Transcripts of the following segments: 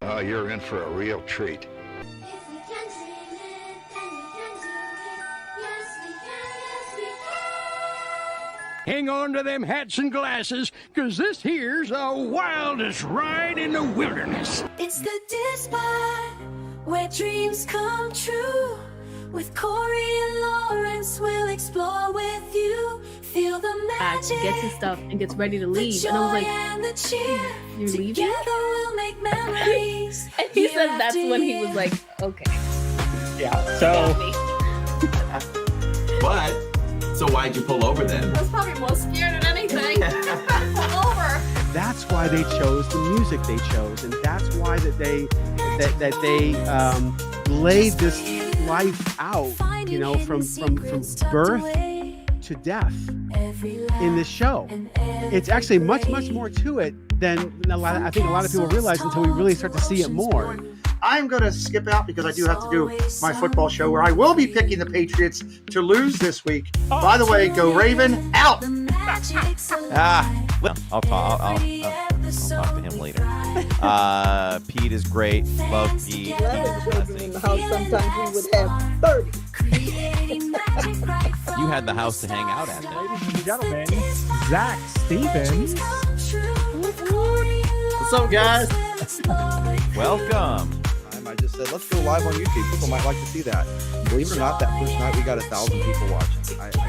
Oh, you're in for a real treat. Hang on to them hats and glasses, 'cause this here's the wildest ride in the wilderness. It's the DIZPod, where dreams come true. With Corey and Lawrence, we'll explore with you. Feel the magic. Gets his stuff and gets ready to leave. The and I was like, and the cheer. "You're leaving?" Together we'll make memories. And he said that's when he was like, okay. Yeah, so. But, so why'd you pull over then? I was probably more scared than anything. Pull over. That's why they chose the music they chose, and that's why that they laid this life out, you know, from birth to death in this show. It's actually much more to it than I think a lot of people realize until we really start to see it more. I'm going to skip out because I do have to do my football show where I will be picking the Patriots to lose this week. By the way, go Raven, out! I'll talk to him later. Pete is great. Love Pete. In the house, sometimes we would have 30. You had the house to hang out at. Ladies and gentlemen, Zach Stevens. What's up, guys? Welcome. I just said, let's go live on YouTube. People might like to see that. Believe it or not, that first night we got 1,000 people watching. I don't.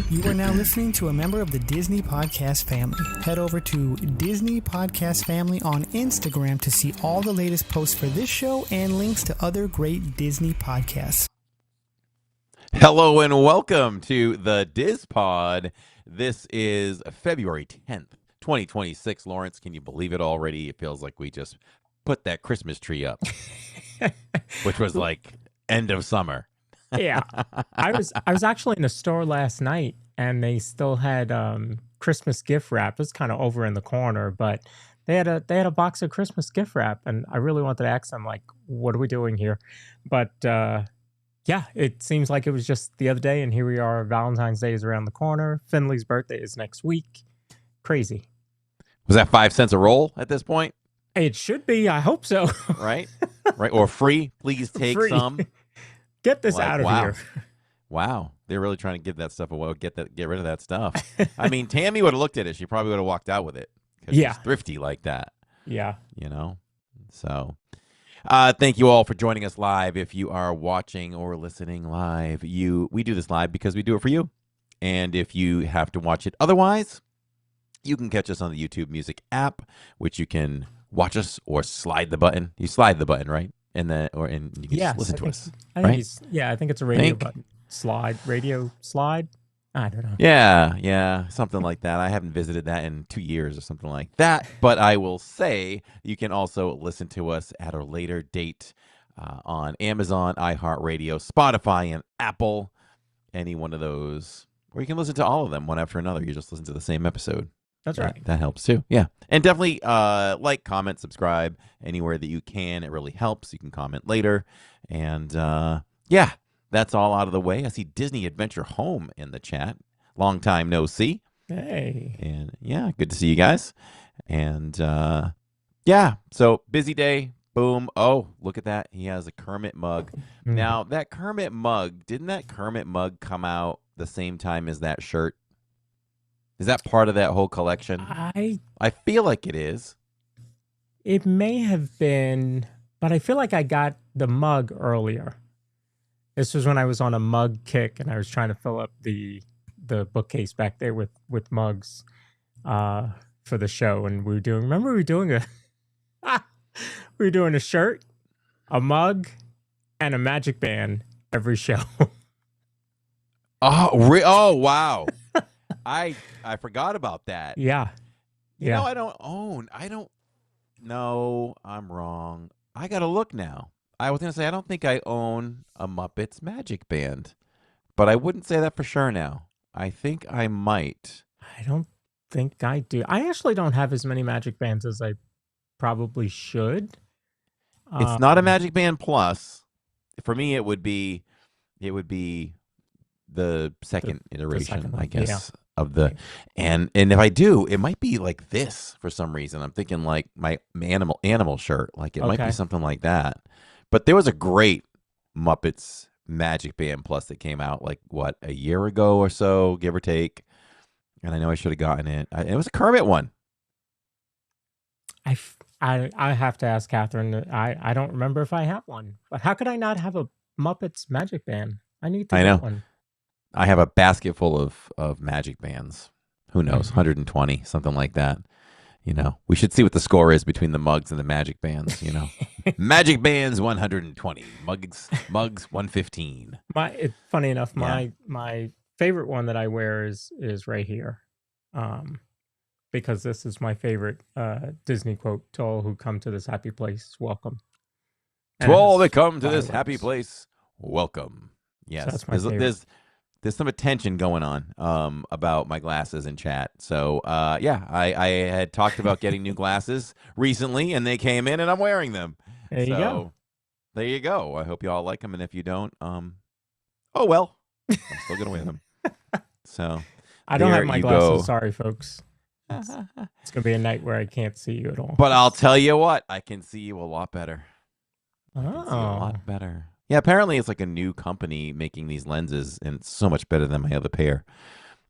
You are now listening to a member of the Disney Podcast family. Head over to Disney Podcast Family on Instagram to see all the latest posts for this show and links to other great Disney podcasts. Hello and welcome to the DIZPod. This is February 10th, 2026. Lawrence, can you believe it already? It feels like we just put that Christmas tree up, which was like end of summer. Yeah, I was actually in the store last night, and they still had Christmas gift wrap. It was kind of over in the corner, but they had a box of Christmas gift wrap, and I really wanted to ask them, like, what are we doing here? But yeah, it seems like it was just the other day, and here we are. Valentine's Day is around the corner. Finley's birthday is next week. Crazy. Was that 5 cents a roll at this point? It should be. I hope so. Right? Or free. Please take Free. some. Get this out of here. Wow. They're really trying to give that stuff away. Get rid of that stuff. I mean, Tammy would have looked at it. She probably would have walked out with it. Because she's thrifty like that. Yeah. You know? So, thank you all for joining us live. If you are watching or listening live, we do this live because we do it for you. And if you have to watch it otherwise, you can catch us on the YouTube Music app, which you can watch us or slide the button. You slide the button, right? And you can just listen to us. I think it's a radio button. Radio slide. I don't know. Yeah, something like that. I haven't visited that in 2 years or something like that. But I will say you can also listen to us at a later date on Amazon, iHeartRadio, Spotify, and Apple. Any one of those. Or you can listen to all of them one after another. You just listen to the same episode. That's right. That helps too. Yeah. And definitely like, comment, subscribe anywhere that you can. It really helps. You can comment later. And yeah, that's all out of the way. I see Disney Adventure Home in the chat. Long time no see. Hey. And yeah, good to see you guys. And yeah, so busy day. Boom. Oh, look at that. He has a Kermit mug. Now, that Kermit mug, didn't that Kermit mug come out the same time as that shirt? Is that part of that whole collection? I feel like it is. It may have been, but I feel like I got the mug earlier. This was when I was on a mug kick, and I was trying to fill up the bookcase back there with mugs for the show. And we were doing a shirt, a mug, and a magic band every show. Oh, wow. I forgot about that. Yeah. You know, I don't know. I'm wrong. I got to look now. I was going to say, I don't think I own a Muppets Magic Band, but I wouldn't say that for sure now. I think I might. I don't think I do. I actually don't have as many Magic Bands as I probably should. It's not a Magic Band Plus. For me, it would be the second iteration, I guess. of the, and if I do, it might be like this for some reason. I'm thinking like my animal shirt, like it might be Okay. something like that. But there was a great Muppets Magic Band Plus that came out like what, a year ago or so, give or take. And I know I should have gotten it. It was a Kermit one. I have to ask Catherine. I don't remember if I have one. But how could I not have a Muppets Magic Band? I need to I get know. one. I have a basket full of magic bands. Who knows? 120, something like that. You know, we should see what the score is between the mugs and the magic bands. You know, magic bands 120, mugs 115. Funny enough, Yeah. my favorite one that I wear is right here, because this is my favorite Disney quote: "To all who come to this happy place, welcome." And To it all has that come to this happy fireworks. place, welcome. Yes, that's my favorite. there's some attention going on about my glasses in chat. So yeah, I had talked about getting new glasses recently, and they came in, and I'm wearing them. There you go. There you go. I hope you all like them, and if you don't, oh well, I'm still gonna wear them. So I don't there have my you glasses. go. Sorry, folks. It's gonna be a night where I can't see you at all. But I'll tell you what, I can see you a lot better. I can see a Oh, lot better. Yeah, apparently it's like a new company making these lenses, and it's so much better than my other pair.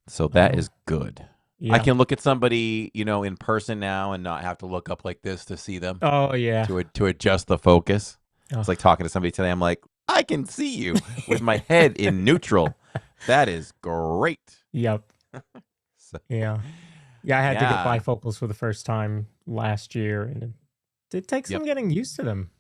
So that is good. I yeah. can look at somebody, you know, in person now and not have to look up like this to see them, Oh yeah. to adjust the focus. Oh. It's like talking to somebody today. I'm like, I can see you with my head in neutral. That is great. Yep. So, Yeah. Yeah. I had to get yeah. bifocals for the first time last year, and it takes some getting used to them.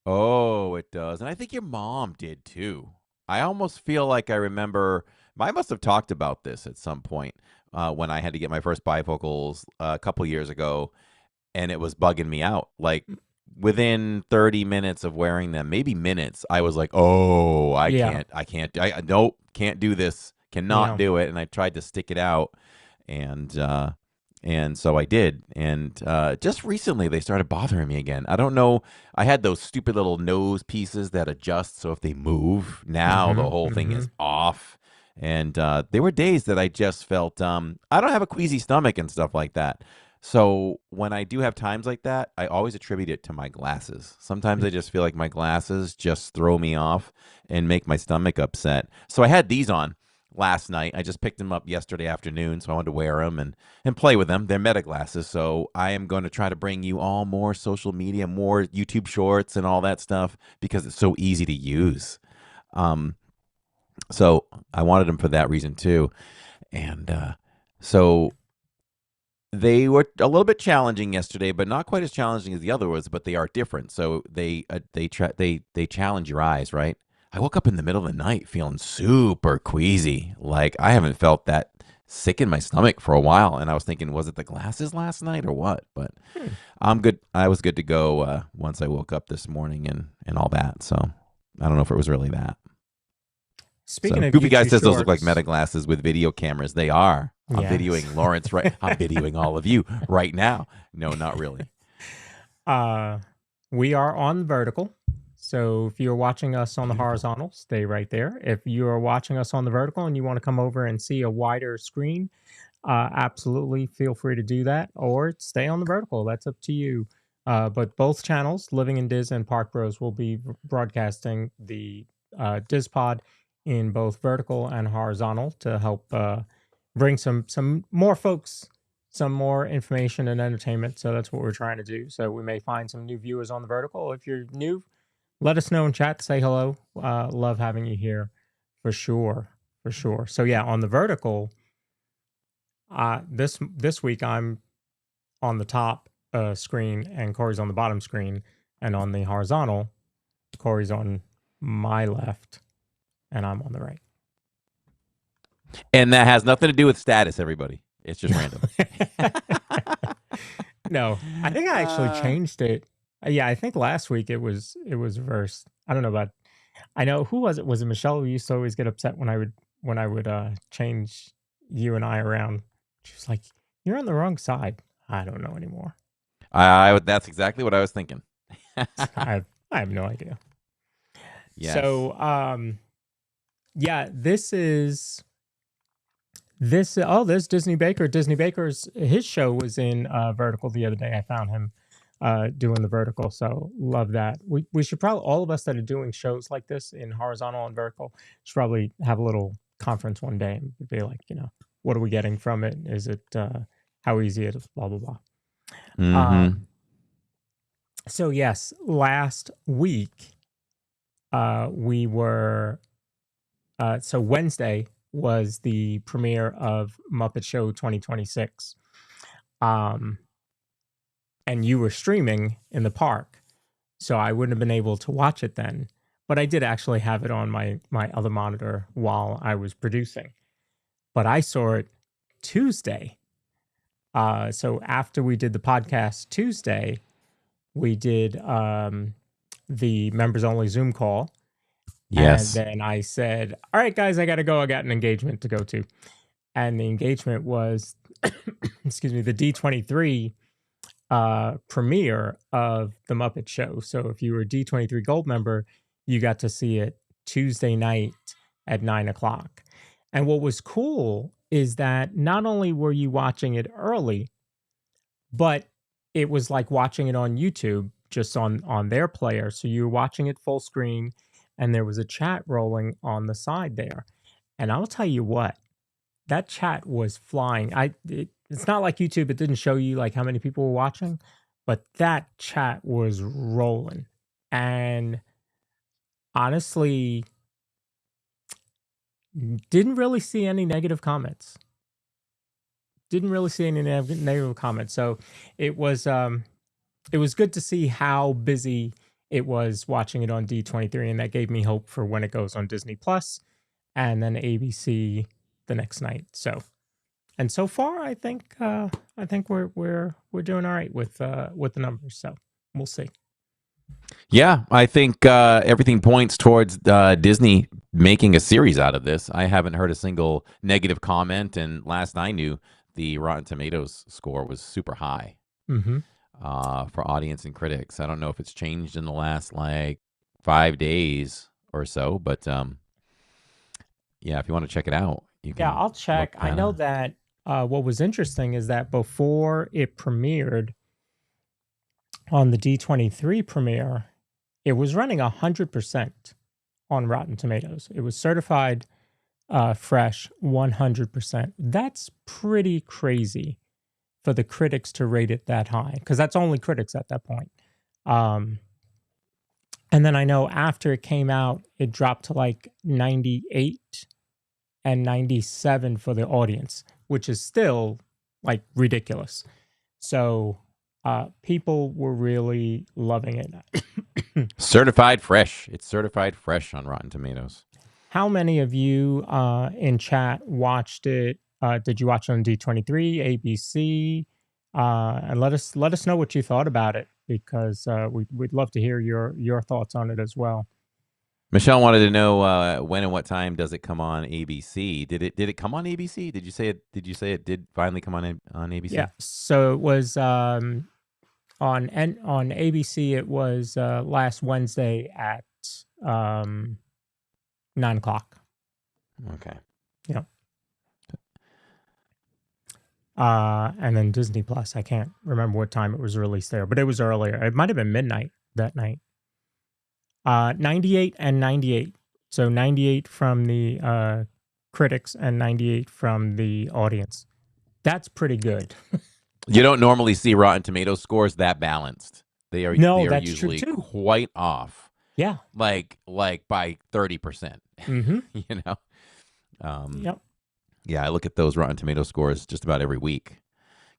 Oh, it does. And I think your mom did too. I almost feel like I remember, I must have talked about this at some point when I had to get my first bifocals a couple years ago, and it was bugging me out. Like within 30 minutes of wearing them, maybe minutes, I was like, oh, I Yeah. nope, can't do this, cannot Yeah. do it. And I tried to stick it out, and so I did. And just recently, they started bothering me again. I don't know. I had those stupid little nose pieces that adjust. So if they move, now the whole thing is off. And there were days that I just felt, I don't have a queasy stomach and stuff like that. So when I do have times like that, I always attribute it to my glasses. Sometimes I just feel like my glasses just throw me off and make my stomach upset. So I had these on last night. I just picked them up yesterday afternoon, so I wanted to wear them and play with them. They're Meta glasses, so I am going to try to bring you all more social media, more YouTube shorts and all that stuff because it's so easy to use. So I wanted them for that reason too. And so they were a little bit challenging yesterday, but not quite as challenging as the other was, but they are different. So they challenge your eyes, right? I woke up in the middle of the night feeling super queasy. Like I haven't felt that sick in my stomach for a while. And I was thinking, was it the glasses last night or what? But I'm good. I was good to go once I woke up this morning and all that. So I don't know if it was really that. Speaking of Goofy Guy YouTube says those look like shorts- Meta glasses with video cameras. They are. I'm Yes. videoing Lawrence right. I'm videoing all of you right now. No, not really. We are on vertical. So if you're watching us on the horizontal, stay right there. If you are watching us on the vertical and you want to come over and see a wider screen, absolutely feel free to do that, or stay on the vertical. That's up to you. But both channels, Living in Diz and Park Bros, will be broadcasting the DIZPod in both vertical and horizontal to help bring some more folks some more information and entertainment. So that's what we're trying to do. So we may find some new viewers on the vertical. If you're new, let us know in chat. Say hello. Love having you here for sure. For sure. So yeah, on the vertical, this week I'm on the top screen and Corey's on the bottom screen, and on the horizontal, Corey's on my left and I'm on the right. And that has nothing to do with status, everybody. It's just random. No, I think I actually changed it. Yeah, I think last week it was reversed. I don't know about. I know who was it? Was it Michelle who used to always get upset when I would change you and I around? She was like, "You're on the wrong side." I don't know anymore. That's exactly what I was thinking. I have no idea. Yes. So yeah, this is There's Disney Baker. Disney Baker's his show was in Vertical the other day. I found him doing the Vertical, so love that. We should probably, all of us that are doing shows like this in horizontal and vertical, should probably have a little conference one day and be like, what are we getting from it? Is it how easy it is? Blah blah blah. Mm-hmm. So yes, last week we were so Wednesday was the premiere of Muppet Show 2026. And you were streaming in the park, so I wouldn't have been able to watch it then. But I did actually have it on my other monitor while I was producing. But I saw it Tuesday. So after we did the podcast Tuesday, we did the members only Zoom call. Yes. And then I said, all right, guys, I got to go. I got an engagement to go to. And the engagement was, excuse me, the D23 premiere of the Muppet Show. So if you were a D23 Gold member, you got to see it Tuesday night at 9:00. And what was cool is that not only were you watching it early, but it was like watching it on YouTube, just on their player. So you were watching it full screen, and there was a chat rolling on the side there. And I'll tell you what, that chat was flying. It's not like YouTube, it didn't show you like how many people were watching, but that chat was rolling. And honestly, didn't really see any negative comments. So it was good to see how busy it was watching it on D23, and that gave me hope for when it goes on Disney Plus and then ABC the next night. And so far, I think we're doing all right with the numbers. So we'll see. Yeah, I think everything points towards Disney making a series out of this. I haven't heard a single negative comment, and last I knew, the Rotten Tomatoes score was super high for audience and critics. I don't know if it's changed in the last 5 days or so, but yeah, if you want to check it out, you can. Yeah, I'll check. I know that what was interesting is that before it premiered on the D23 premiere, it was running 100% on Rotten Tomatoes. It was certified fresh 100%. That's pretty crazy for the critics to rate it that high, because that's only critics at that point. And then I know after it came out, it dropped to 98 and 97 for the audience, which is still ridiculous. So people were really loving it. Certified fresh. It's certified fresh on Rotten Tomatoes. How many of you in chat watched it? Did you watch it on D23, ABC? And let us know what you thought about it, because we'd love to hear your thoughts on it as well. Michelle wanted to know when and what time does it come on ABC? Did it come on ABC? Did you say it did finally come on ABC? Yeah. So it was on ABC. It was last Wednesday at 9:00. Okay. Yeah. And then Disney Plus. I can't remember what time it was released there, but it was earlier. It might have been midnight that night. 98 and 98. So 98 from the critics and 98 from the audience. That's pretty good. You don't normally see Rotten Tomatoes scores that balanced. They are that's usually true too. quite off. Yeah. Like by 30%. Mm-hmm. Yep. Yeah, I look at those Rotten Tomato scores just about every week,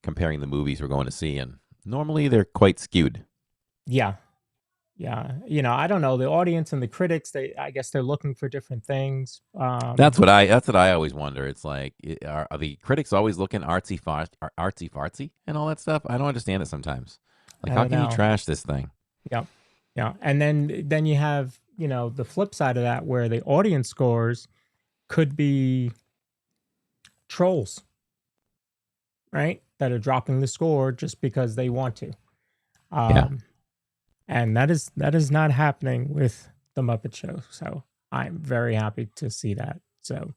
comparing the movies we're going to see, and normally they're quite skewed. Yeah. Yeah. I don't know. The audience and the critics, I guess they're looking for different things. That's what I always wonder. It's like, are the critics always looking artsy fartsy and all that stuff? I don't understand it sometimes. How can you trash this thing? Yeah. Yeah. And then you have, the flip side of that, where the audience scores could be trolls, right? That are dropping the score just because they want to. Yeah. And that is not happening with the Muppet Show. So I'm very happy to see that. So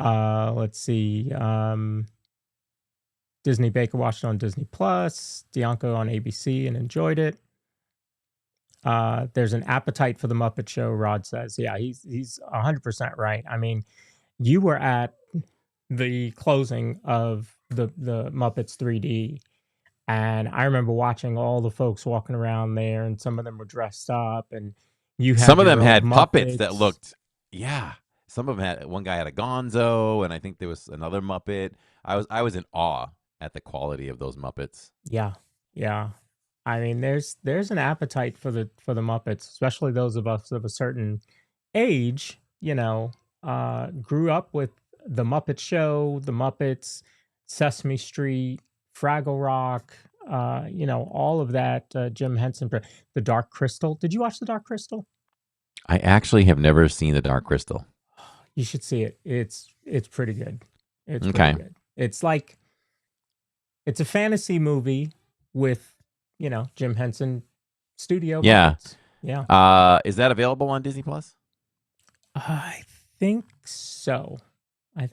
Let's see. Disney Baker watched it on Disney Plus. Dianco on ABC and enjoyed it. There's an appetite for the Muppet Show, Rod says. Yeah, he's 100% right. I mean, you were at the closing of the Muppets 3D, and I remember watching all the folks walking around there, and some of them were dressed up, and you had some of them your had own puppets that Muppets. looked, yeah. Some of them had, one guy had a Gonzo, and I think there was another Muppet. I was in awe at the quality of those Muppets. Yeah, yeah. I mean, there's an appetite for the Muppets, especially those of us of a certain age. You know, grew up with the Muppet Show, the Muppets, Sesame Street, Fraggle Rock. You know, all of that. Jim Henson, The Dark Crystal. Did you watch The Dark Crystal? I actually have never seen The Dark Crystal. You should see it. It's pretty good. It's Okay. pretty good. It's like it's a fantasy movie with, you know, Jim Henson studio. Yeah. Muppets. Yeah. Is that available on Disney Plus? I think so. I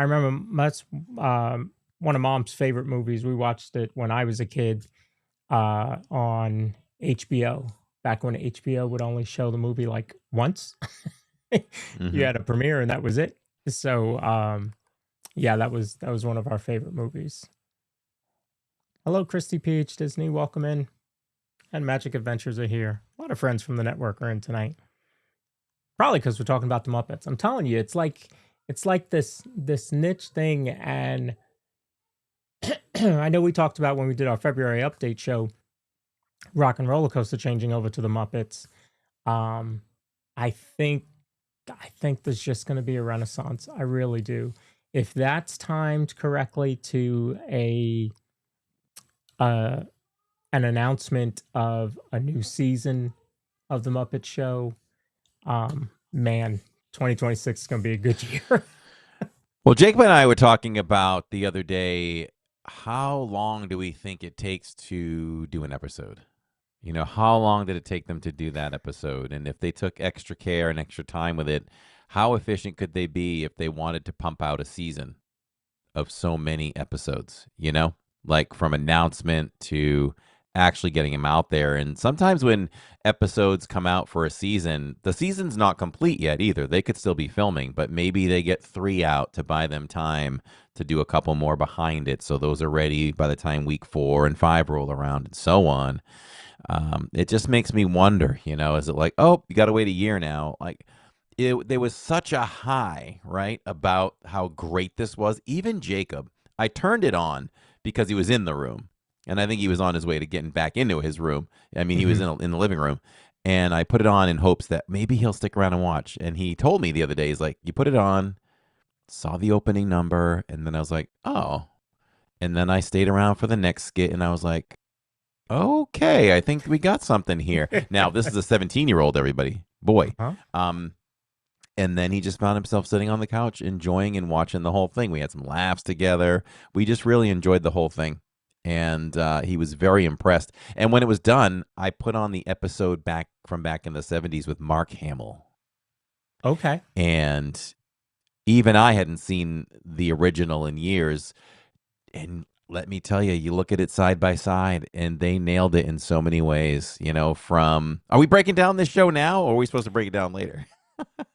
remember that's one of Mom's favorite movies. We watched it when I was a kid on HBO. Back when HBO would only show the movie like once. You had a premiere and that was it. So yeah, that was one of our favorite movies. Hello, Christy Peach, Disney, welcome in. And Magic Adventures are here. A lot of friends from the network are in tonight. Probably because we're talking about the Muppets. I'm telling you, it's like this niche thing, and I know we talked about when we did our February update show, Rock and Roller Coaster changing over to the Muppets. I think there's just going to be a renaissance. I really do. If that's timed correctly to an announcement of a new season of the Muppet Show, man, 2026 is going to be a good year. Well, Jacob and I were talking about the other day, how long do we think it takes to do an episode? You know, how long did it take them to do that episode? And if they took extra care and extra time with it, how efficient could they be if they wanted to pump out a season of so many episodes, you know, like from announcement to actually getting them out there? And sometimes when episodes come out for a season, the season's not complete yet either. They could still be filming, but maybe they get 3 out to buy them time to do a couple more behind it. So those are ready by the time week 4 and 5 roll around and so on. It just makes me wonder, you know, is it like, oh, you got to wait a year now? Like, there was such a high, right, about how great this was. Even Jacob, I turned it on because he was in the room, and I think he was on his way to getting back into his room. I mean, he was in the living room, and I put it on in hopes that maybe he'll stick around and watch. And he told me the other day, he's like, you put it on, saw the opening number, and then I was like, oh. And then I stayed around for the next skit, and I was like, okay, I think we got something here. Now, this is a 17-year-old, everybody. Boy. And then he just found himself sitting on the couch, enjoying and watching the whole thing. We had some laughs together. We just really enjoyed the whole thing. And he was very impressed. And when it was done, I put on the episode back in the 70s with Mark Hamill. Okay. And even I hadn't seen the original in years. And let me tell you, you look at it side by side, and they nailed it in so many ways. You know, are we breaking down this show now, or are we supposed to break it down later?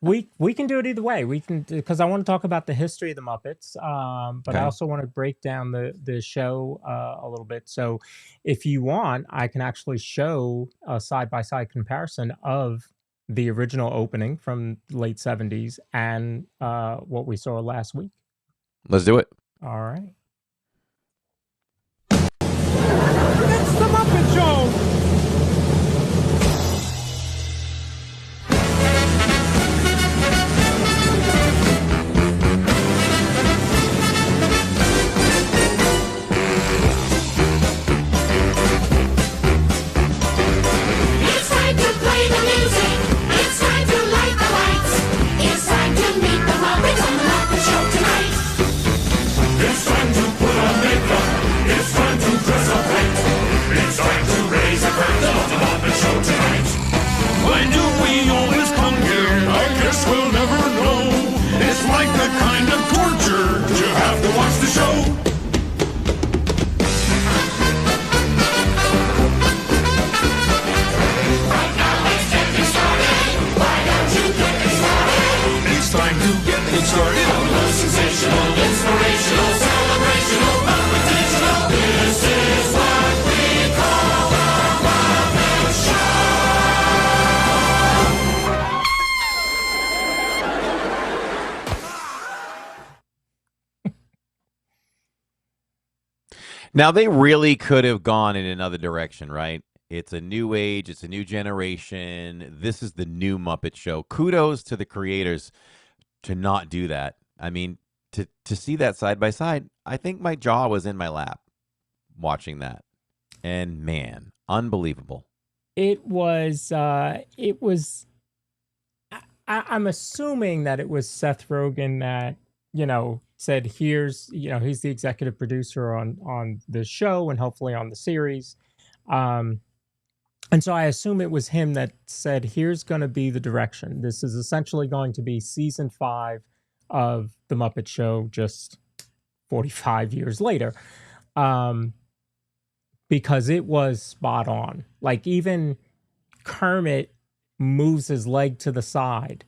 We can do it either way. We can, because I want to talk about the history of the Muppets, but Okay. I also want to break down the show a little bit. So if you want, I can actually show a side-by-side comparison of the original opening from late 70s and what we saw last week. Let's do it. All right. It's the Muppet Show! It's time to play the music. It's time to light the lights. It's time to meet the Muppets on the Muppet Show tonight. It's time to put on makeup. It's time to dress up right. It's time to raise a Now, they really could have gone in another direction, right? It's a new age. It's a new generation. This is the new Muppet Show. Kudos to the creators to not do that. I mean, to see that side by side, I think my jaw was in my lap watching that. And man, unbelievable. It was. I'm assuming that it was Seth Rogen that, said, here's, he's the executive producer on the show and hopefully on the series. And so I assume it was him that said, here's going to be the direction. This is essentially going to be season 5 of the Muppet Show, just 45 years later. Because it was spot on. Like, even Kermit moves his leg to the side,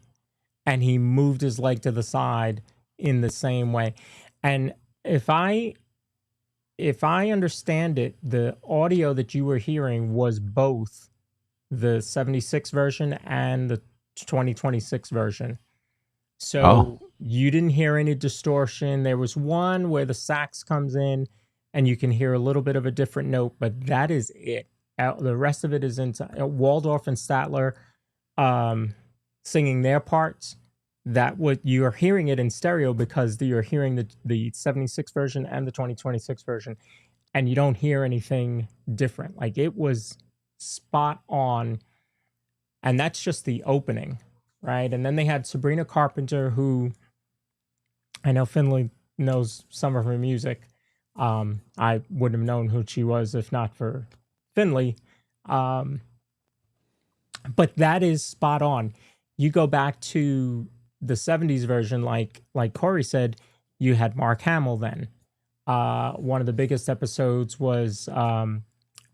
and he moved his leg to the side in the same way. And if I understand it, the audio that you were hearing was both the 76 version and the 2026 version. So you didn't hear any distortion. There was one where the sax comes in and you can hear a little bit of a different note, but that is it. The rest of it is into Waldorf and Statler singing their parts. That what you're hearing it in stereo because you're hearing the 76 version and the 2026 version, and you don't hear anything different. Like, it was spot on, and that's just the opening, right? And then they had Sabrina Carpenter, who I know Finley knows some of her music. I wouldn't have known who she was if not for Finley. But that is spot on. You go back to the 70s version, like Corey said, you had Mark Hamill then. One of the biggest episodes was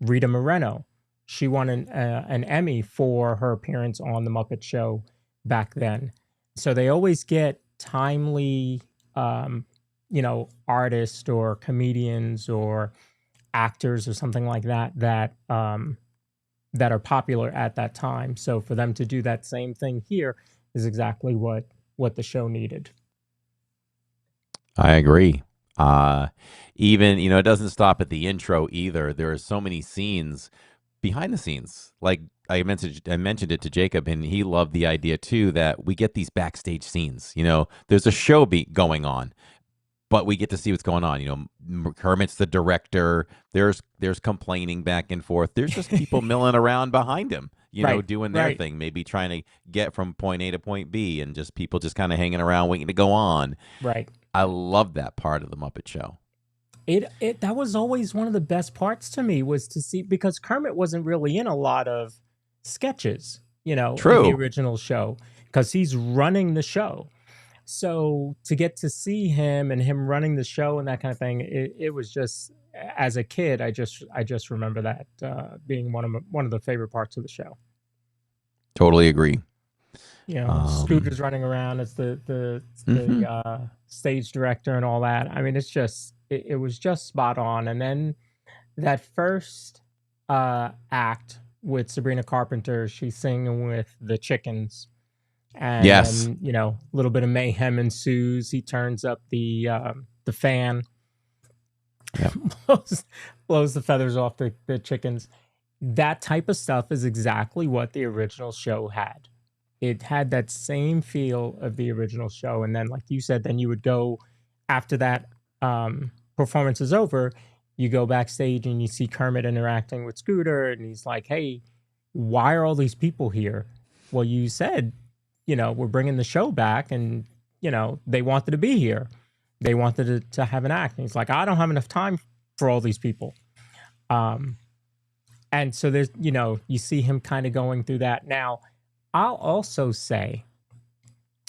Rita Moreno. She won an Emmy for her appearance on The Muppet Show back then. So they always get timely, artists or comedians or actors or something like that are popular at that time. So for them to do that same thing here is exactly what the show needed. I agree. Even, it doesn't stop at the intro either. There are so many scenes behind the scenes. Like I mentioned it to Jacob, and he loved the idea too that we get these backstage scenes. There's a show going on, but we get to see what's going on. Kermit's the director. There's complaining back and forth. There's just people milling around behind him, doing their thing, maybe trying to get from point A to point B, and just people just kind of hanging around waiting to go on. Right. I love that part of the Muppet Show. That was always one of the best parts to me, was to see, because Kermit wasn't really in a lot of sketches, True. in the original show, because he's running the show. So to get to see him and him running the show and that kind of thing, it was just, as a kid, I just remember that being one of the favorite parts of the show. Totally agree. Scooter's running around as the stage director and all that. I mean, it's just it was just spot on. And then that first act with Sabrina Carpenter, she's singing with the chickens. And yes, a little bit of mayhem ensues. He turns up the fan, yep. blows the feathers off the chickens. That type of stuff is exactly what the original show had. It had that same feel of the original show. And then, like you said, then you would go, after that performance is over, you go backstage and you see Kermit interacting with Scooter, and he's like, "Hey, why are all these people here?" Well, you said, we're bringing the show back, and, they wanted to be here. They wanted to have an act. And he's like, "I don't have enough time for all these people." And so there's, you see him kind of going through that. Now, I'll also say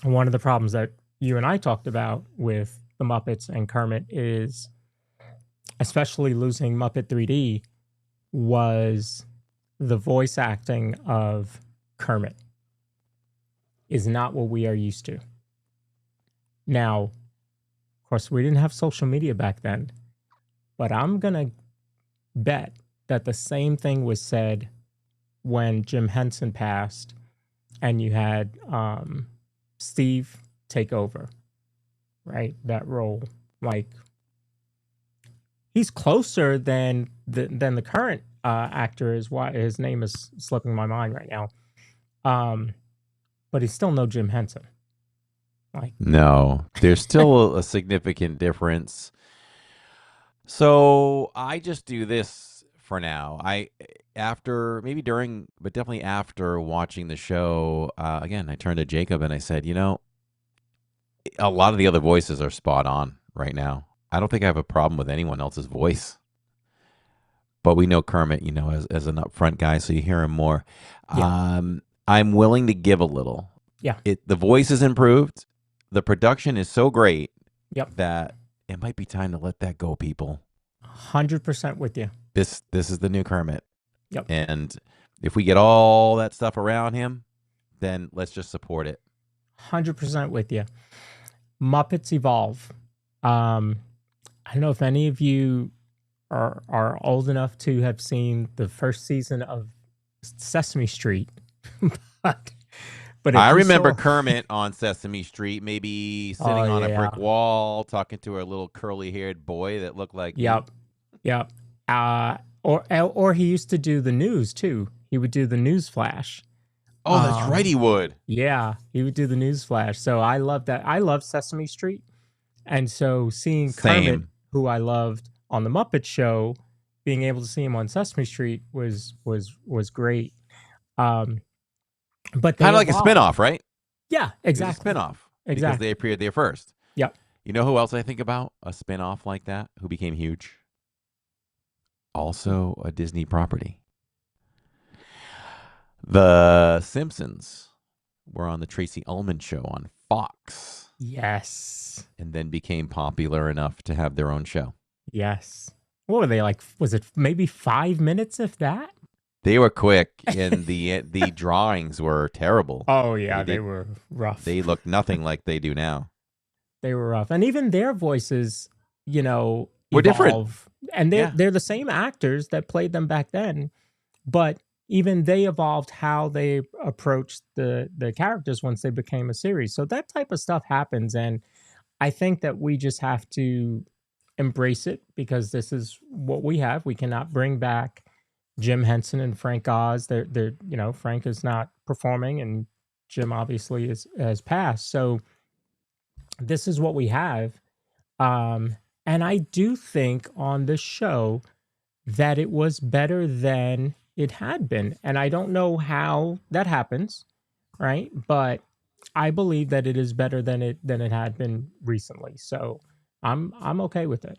one of the problems that you and I talked about with the Muppets and Kermit is, especially losing Muppet 3D, was the voice acting of Kermit is not what we are used to. Now, of course, we didn't have social media back then, but I'm going to bet that the same thing was said when Jim Henson passed and you had Steve take over, right? That role. Like, he's closer than the current actor is. Why his name is slipping my mind right now. But he's still no Jim Henson. Like, no, there's still a significant difference. So I just do this for now. Maybe during, but definitely after watching the show, again, I turned to Jacob and I said, a lot of the other voices are spot on right now. I don't think I have a problem with anyone else's voice. But we know Kermit, as an upfront guy, so you hear him more. Yeah. I'm willing to give a little. Yeah. The voice is improved. The production is so great that it might be time to let that go, people. 100% with you. This is the new Kermit. Yep. And if we get all that stuff around him, then let's just support it. 100% with you. Muppets Evolve. I don't know if any of you are old enough to have seen the first season of Sesame Street, but I remember Kermit on Sesame Street, maybe sitting on a brick wall, talking to a little curly-haired boy that looked like me. Yep. Or he used to do the news too. He would do the news flash. Oh, that's right, he would. Yeah, he would do the news flash. So I love that. I love Sesame Street, and so seeing Kermit, who I loved on the Muppet Show, being able to see him on Sesame Street was great. But kind of like a spinoff, right? Yeah, exactly. A spinoff, exactly, because they appeared there first. Yep. You know who else I think about a spinoff like that who became huge? Also a Disney property. The Simpsons were on the Tracy Ullman Show on Fox. Yes. And then became popular enough to have their own show. Yes. What were they like? Was it maybe 5 minutes, if that? They were quick, and the drawings were terrible. Oh, yeah, they were rough. They looked nothing like they do now. They were rough. And even their voices, were different. And they're the same actors that played them back then, but even they evolved how they approached the characters once they became a series. So that type of stuff happens, and I think that we just have to embrace it because this is what we have. We cannot bring back Jim Henson and Frank Oz. They're Frank is not performing, and Jim obviously has passed. So this is what we have. And I do think on the show that it was better than it had been. And I don't know how that happens, right? But I believe that it is better than it had been recently. So I'm okay with it.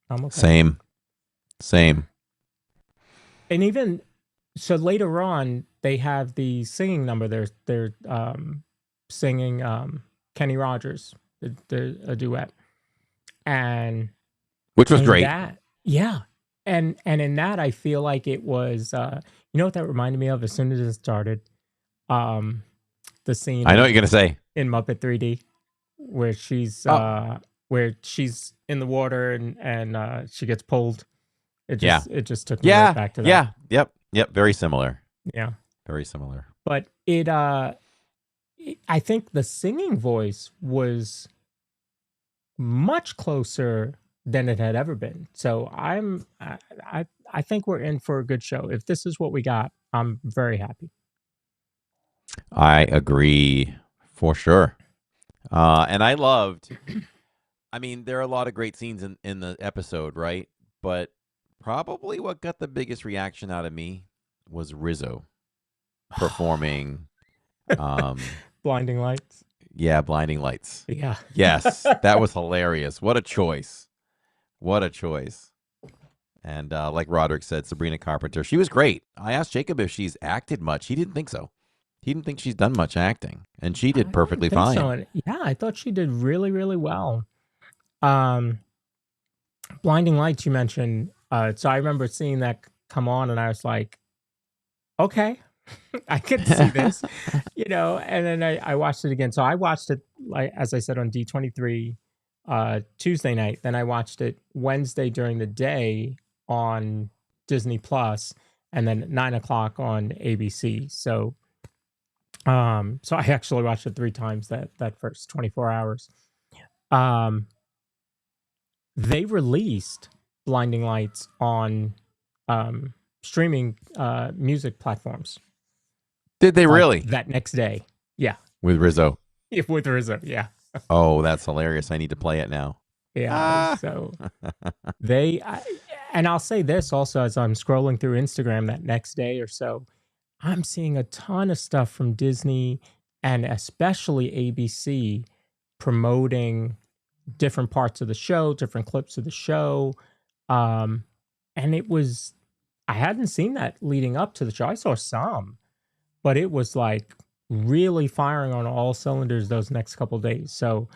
I'm okay. Same. And even so later on, they have the singing number. They're singing Kenny Rogers, a duet. And which was great. Yeah. And in that, I feel like it was, you know what that reminded me of as soon as it started? The scene. I know what you're going to say. In Muppet 3D, where she's in the water and she gets pulled. It just took me right back to that. Yeah. Yep. Very similar. Yeah. Very similar. But I think the singing voice was much closer than it had ever been. So I think we're in for a good show. If this is what we got, I'm very happy. I agree for sure. And I loved, there are a lot of great scenes in the episode, right? But probably what got the biggest reaction out of me was Rizzo performing Blinding Lights. Yeah, Blinding Lights. Yeah. Yes, that was hilarious. What a choice. And like Roderick said, Sabrina Carpenter, she was great. I asked Jacob if she's acted much. He didn't think so. He didn't think she's done much acting, and she did perfectly fine. So. Yeah, I thought she did really, really well. Blinding Lights, you mentioned. So I remember seeing that come on, and I was like, okay, I can see this, and then I watched it again. So I watched it, like, as I said, on D23 Tuesday night. Then I watched it Wednesday during the day on Disney Plus, and then 9:00 on ABC. So I actually watched it 3 times that first 24 hours. They released Blinding Lights on streaming music platforms. Did they really? That next day. Yeah. With Rizzo. With Rizzo, yeah. Oh, that's hilarious. I need to play it now. Yeah. So and I'll say this also, as I'm scrolling through Instagram that next day or so, I'm seeing a ton of stuff from Disney and especially ABC promoting different parts of the show, different clips of the show. And I hadn't seen that leading up to the show. I saw some, but it was like really firing on all cylinders those next couple days. So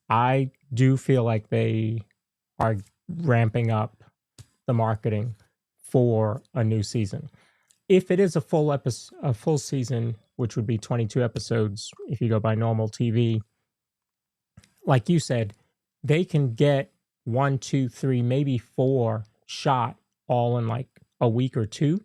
I do feel like they are ramping up the marketing for a new season. If it is a full season, which would be 22 episodes, if you go by normal TV, like you said, they can get 1, 2, 3, maybe 4 shot all in like a week or two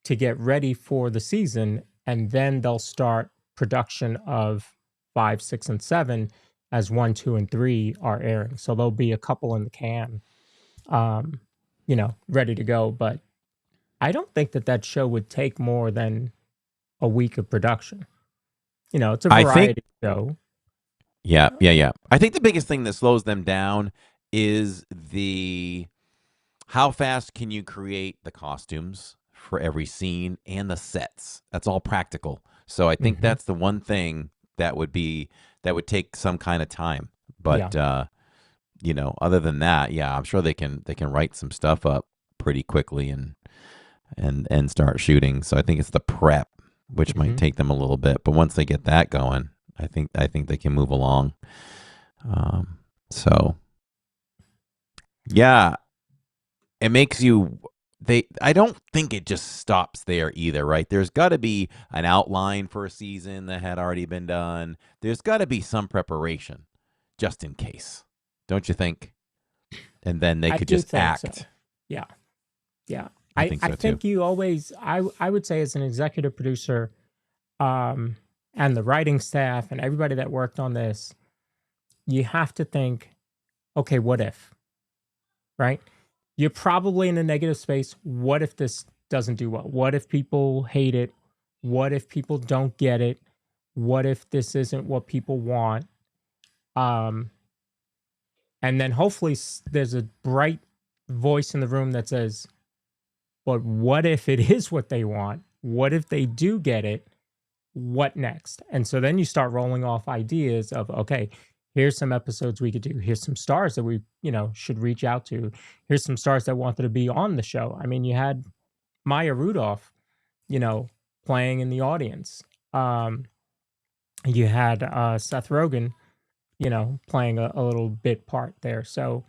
to get ready for the season, and then they'll start production of 5, 6, and 7 as 1, 2, and 3 are airing. So there'll be a couple in the can, ready to go. But I don't think that show would take more than a week of production. It's a variety show. Yeah. I think the biggest thing that slows them down is how fast can you create the costumes for every scene and the sets. That's all practical. So I think that's the one thing that would take some kind of time. But other than that, I'm sure they can write some stuff up pretty quickly and start shooting. So I think it's the prep, which might take them a little bit, but once they get that going, I think they can move along. It makes you. I don't think it just stops there either, right? There's got to be an outline for a season that had already been done. There's got to be some preparation, just in case, don't you think? And then they could just act. So. Yeah. I think you always. I would say as an executive producer, and the writing staff and everybody that worked on this, you have to think, okay, what if? Right? You're probably in a negative space. What if this doesn't do well? What if people hate it? What if people don't get it? What if this isn't what people want? And then hopefully there's a bright voice in the room that says, but what if it is what they want? What if they do get it? What next? And so then you start rolling off ideas of, okay, here's some episodes we could do. Here's some stars that we, should reach out to. Here's some stars that wanted to be on the show. I mean, you had Maya Rudolph, playing in the audience. You had Seth Rogen, playing a little bit part there. So,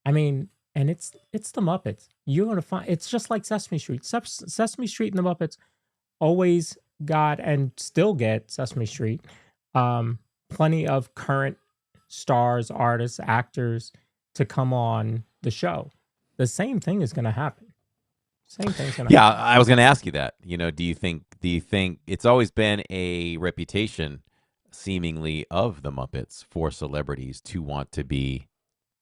I mean, and it's the Muppets. You're going to find, it's just like Sesame Street. Sesame Street and the Muppets always got and still get Sesame Street. Plenty of current stars, artists, actors to come on the show. The same thing is going to happen. Same thing's going to happen. I was going to ask you that. Do you think it's always been a reputation, seemingly, of the Muppets for celebrities to want to be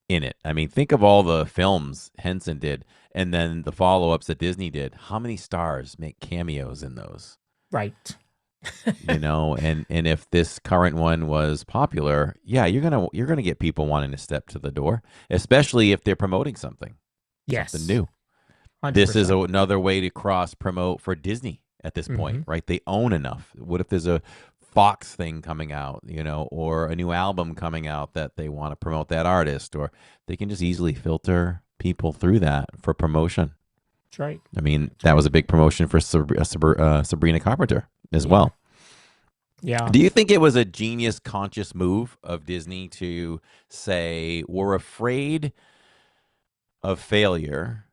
in it? I mean, think of all the films Henson did, and then the follow-ups that Disney did. How many stars make cameos in those? Right. And if this current one was popular, you're gonna get people wanting to step to the door, especially if they're promoting something something new. 100%. This is another way to cross promote for Disney at this point, right? They own enough. What if there's a Fox thing coming out, or a new album coming out that they want to promote that artist, or they can just easily filter people through that for promotion. That's right. I mean, that was a big promotion for Sabrina Carpenter as well. Yeah. Do you think it was a genius, conscious move of Disney to say, we're afraid of failure,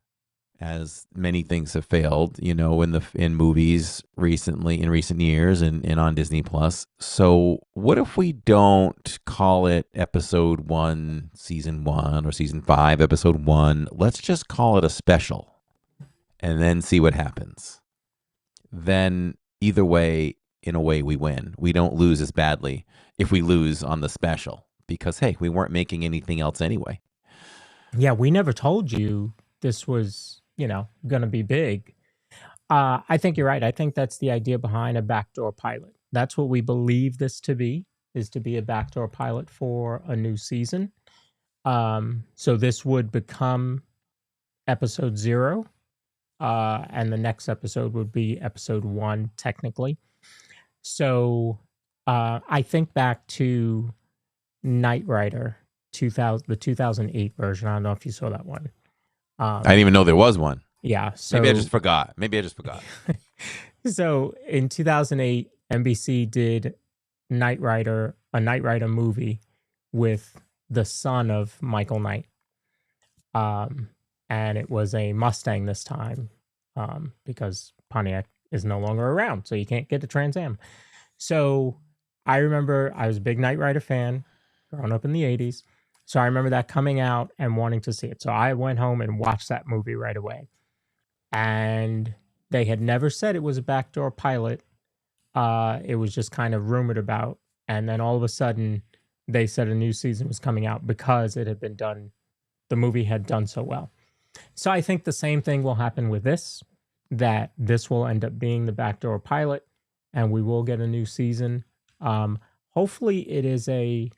as many things have failed, in movies recently, in recent years, and on Disney Plus. So what if we don't call it episode 1, season 1, or season 5, episode 1? Let's just call it a special and then see what happens. Then either way, in a way, we win. We don't lose as badly if we lose on the special because, hey, we weren't making anything else anyway. Yeah, we never told you this was, going to be big. I think you're right. I think that's the idea behind a backdoor pilot. That's what we believe this to be, is to be a backdoor pilot for a new season. So this would become episode 0, and the next episode would be episode 1, technically. So I think back to Knight Rider, the 2008 version. I don't know if you saw that one. I didn't even know there was one. Yeah. So Maybe I just forgot. So in 2008, NBC did a Knight Rider movie with the son of Michael Knight. And it was a Mustang this time, because Pontiac is no longer around, so you can't get a Trans Am. So I remember I was a big Knight Rider fan growing up in the 80s. So I remember that coming out and wanting to see it. So I went home and watched that movie right away. And they had never said it was a backdoor pilot. It was just kind of rumored about. And then all of a sudden, they said a new season was coming out because it had been done. The movie had done so well. So I think the same thing will happen with this, that this will end up being the backdoor pilot and we will get a new season. Hopefully it is a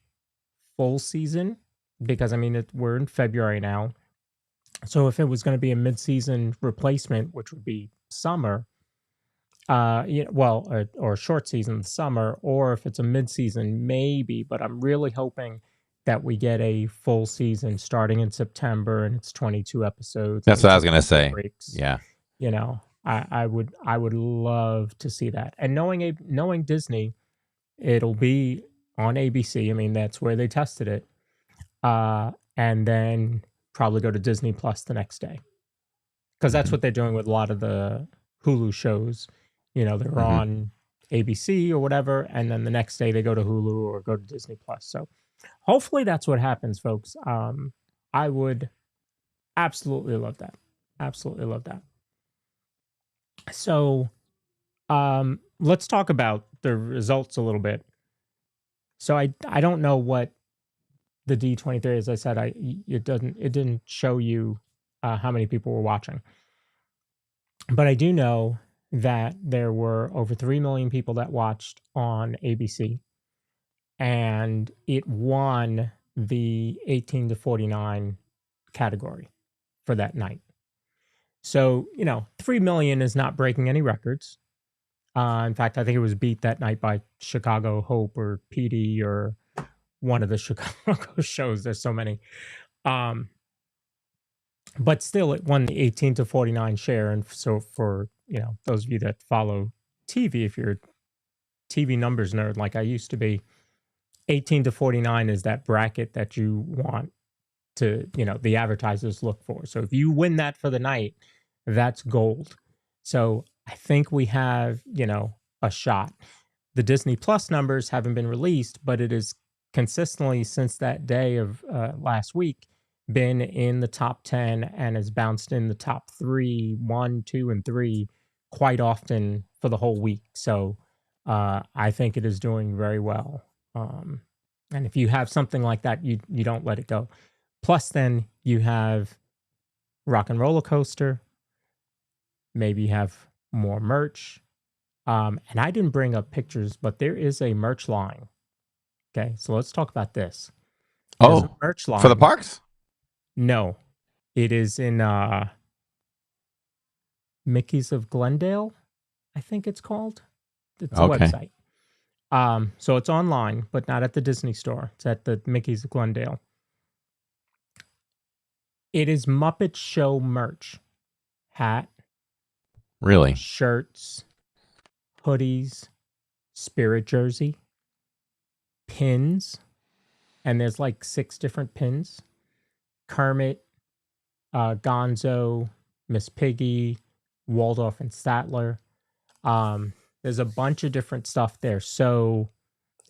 full season, because we're in February now. So if it was going to be a mid-season replacement, which would be summer, or short season summer, or if it's a mid-season, maybe. But I'm really hoping that we get a full season starting in September, and it's 22 episodes. That's what I was going to say. Breaks. Yeah. I would love to see that. And knowing Disney, it'll be on ABC. That's where they tested it. And then probably go to Disney Plus the next day, because that's what they're doing with a lot of the Hulu shows. They're on ABC or whatever, and then the next day they go to Hulu or go to Disney Plus. So hopefully that's what happens, folks. I would absolutely love that. Absolutely love that. So let's talk about the results a little bit. So I don't know what the D23, as I said, it didn't show you how many people were watching, but I do know that there were over 3 million people that watched on ABC, and it won the 18 to 49 category for that night. So 3 million is not breaking any records. In fact, I think it was beat that night by Chicago Hope or PD or one of the Chicago shows. There's so many. But still, it won the 18 to 49 share. And so for, those of you that follow TV, if you're a TV numbers nerd like I used to be, 18 to 49 is that bracket that you want to, the advertisers look for. So if you win that for the night, that's gold. So I think we have, a shot. The Disney Plus numbers haven't been released, but it is consistently since that day of last week been in the top 10 and has bounced in the top 3, 1, 2, and 3 quite often for the whole week. So I think it is doing very well. And if you have something like that, you don't let it go. Plus, then you have Rock and Roller Coaster. Maybe you have more merch. And I didn't bring up pictures, but there is a merch line. Okay, so let's talk about this. There's a merch line for the parks? No, it is in Mickey's of Glendale, I think it's called. It's a website. So it's online, but not at the Disney store. It's at the Mickey's of Glendale. It is Muppet Show merch. Hat. Really? Shirts. Hoodies. Spirit jersey. Pins. And there's like 6 different pins. Kermit. Gonzo. Miss Piggy. Waldorf and Statler. There's a bunch of different stuff there. So,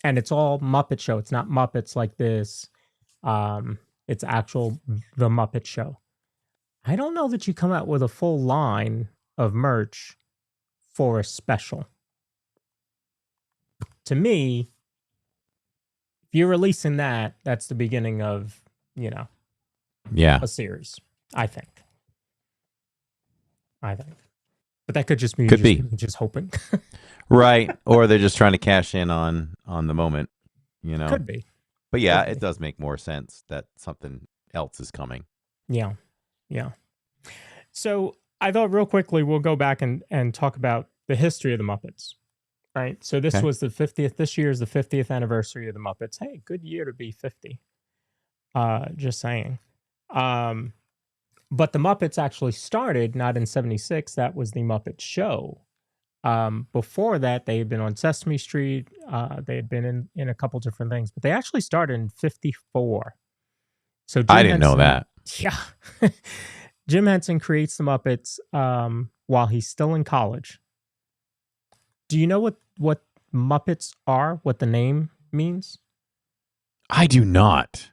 and it's all Muppet Show. It's not Muppets like this. It's actual The Muppet Show. I don't know that you come out with a full line of merch for a special. To me, if you're releasing that, that's the beginning of, Yeah. a series. I think. But that could just be just hoping. Right. Or they're just trying to cash in on the moment, you know. Could be. But yeah, Could it be. does make more sense that something else is coming. Yeah. Yeah. So I thought real quickly we'll go back and talk about the history of the Muppets. Right. So this was the 50th. This year is the 50th anniversary of the Muppets. Hey, good year to be 50. Just saying. But the Muppets actually started not in 76. That was the Muppet Show. Before that, they had been on Sesame Street. They had been in a couple different things, but they actually started in 54. So I didn't know that. Yeah. Jim Henson creates the Muppets while he's still in college. Do you know what Muppets are? What the name means? I do not.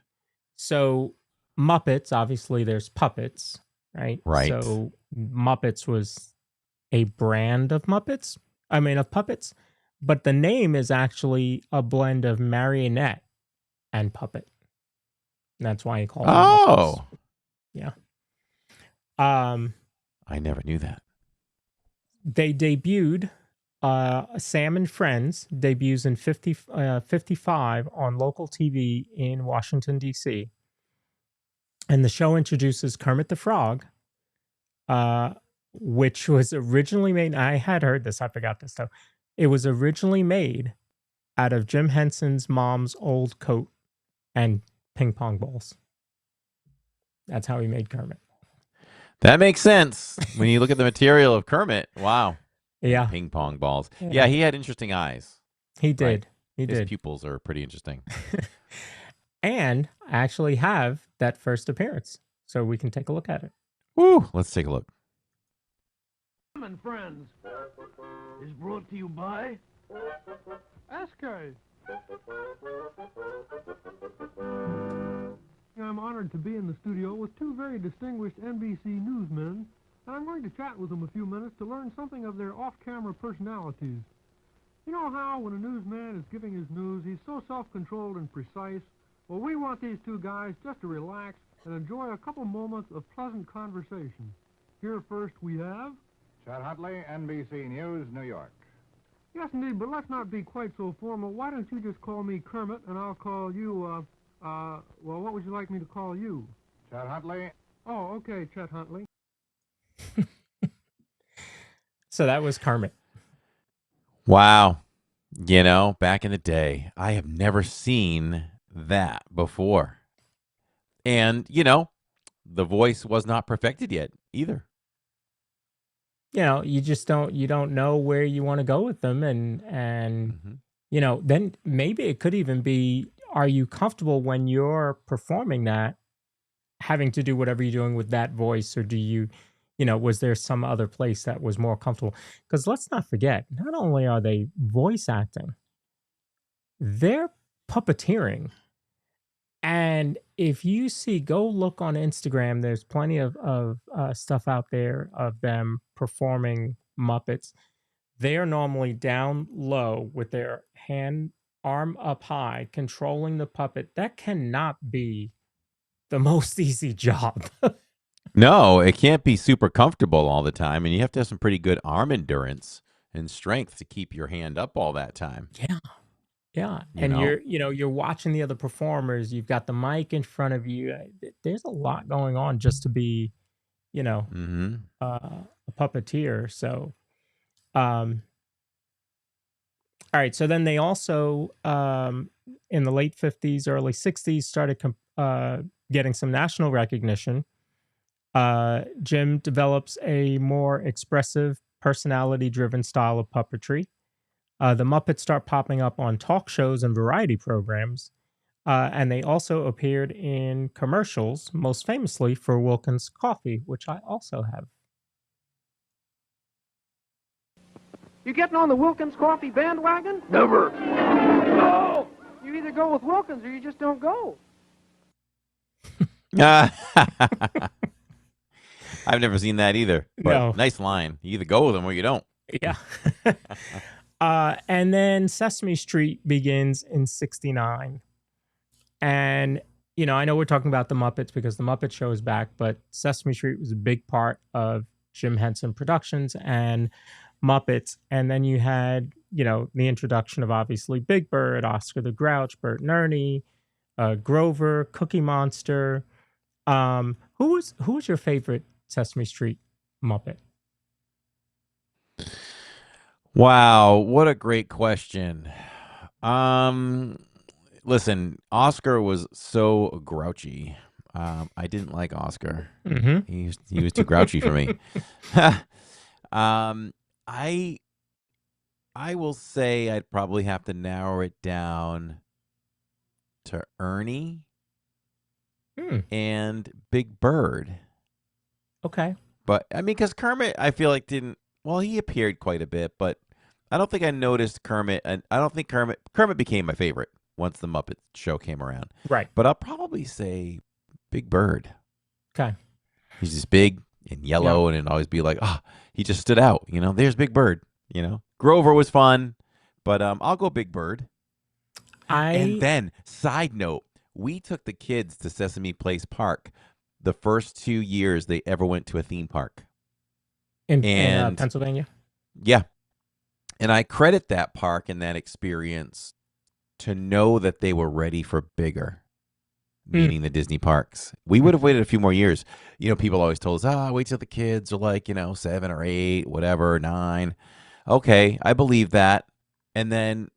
So Muppets, obviously, there's puppets, right? Right. So Muppets was a brand of puppets, but the name is actually a blend of marionette and puppet. That's why you call them Muppets. Yeah. I never knew that. They debuted, Sam and Friends debuts in 55 on local TV in Washington, D.C. And the show introduces Kermit the Frog, which was originally made. I had heard this. I forgot this, though. It was originally made out of Jim Henson's mom's old coat and ping pong balls. That's how he made Kermit. That makes sense when you look at the material of Kermit. Wow. Yeah. Ping pong balls. Yeah, he had interesting eyes. He did. Right? He His did. pupils are pretty interesting. And I actually have that first appearance, so we can take a look at it. Woo, let's take a look. And Friends is brought to you by SK. I'm honored to be in the studio with two very distinguished NBC newsmen, and I'm going to chat with them a few minutes to learn something of their off-camera personalities. You know how when a newsman is giving his news, he's so self-controlled and precise? Well, we want these two guys just to relax and enjoy a couple moments of pleasant conversation. Here first we have... Chet Huntley, NBC News, New York. Yes, indeed, but let's not be quite so formal. Why don't you just call me Kermit, and I'll call you, well, what would you like me to call you? Chet Huntley. Oh, okay, Chet Huntley. So that was Kermit. Wow. You know, back in the day, I have never seen that before. And, you know, the voice was not perfected yet either. You know, you don't know where you want to go with them. And you know, then maybe it could even be, are you comfortable when you're performing that, having to do whatever you're doing with that voice? Or do you know, was there some other place that was more comfortable? Because let's not forget, not only are they voice acting, they're puppeteering. And if you go look on Instagram, there's plenty of stuff out there of them performing Muppets. They are normally down low with their arm up high, controlling the puppet. That cannot be the most easy job. No, it can't be super comfortable all the time. And you have to have some pretty good arm endurance and strength to keep your hand up all that time. Yeah. Yeah. And you're watching the other performers. You've got the mic in front of you. There's a lot going on just to be, you know, a puppeteer. So, all right. So then they also, in the late 50s, early 60s, started getting some national recognition. Jim develops a more expressive, personality-driven style of puppetry. The Muppets start popping up on talk shows and variety programs, and they also appeared in commercials, most famously for Wilkins Coffee, which I also have. You getting on the Wilkins Coffee bandwagon? Never. No! You either go with Wilkins or you just don't go. I've never seen that either. But No. Nice line. You either go with them or you don't. Yeah. And then Sesame Street begins in 69. And, you know, I know we're talking about the Muppets because the Muppet Show is back, but Sesame Street was a big part of Jim Henson Productions and Muppets. And then you had, you know, the introduction of obviously Big Bird, Oscar the Grouch, Bert and Ernie, Grover, Cookie Monster. Who was your favorite Sesame Street Muppet? Wow, what a great question. Listen, Oscar was so grouchy. I didn't like Oscar. Mm-hmm. He was too grouchy for me. I will say I'd probably have to narrow it down to Ernie and Big Bird. Okay. But I mean, because Kermit, I feel like he appeared quite a bit, but I don't think I noticed Kermit, and I don't think Kermit became my favorite once the Muppet Show came around. Right. But I'll probably say Big Bird. Okay. He's just big and yellow, and it'd always be like, he just stood out. You know, there's Big Bird. You know, Grover was fun, but I'll go Big Bird. And then, side note, we took the kids to Sesame Place Park the first 2 years they ever went to a theme park. In Pennsylvania? Yeah. And I credit that park and that experience to know that they were ready for bigger, meaning the Disney parks. We would have waited a few more years. You know, people always told us, wait till the kids are like, 7 or 8, whatever, 9. Okay, I believe that. And then,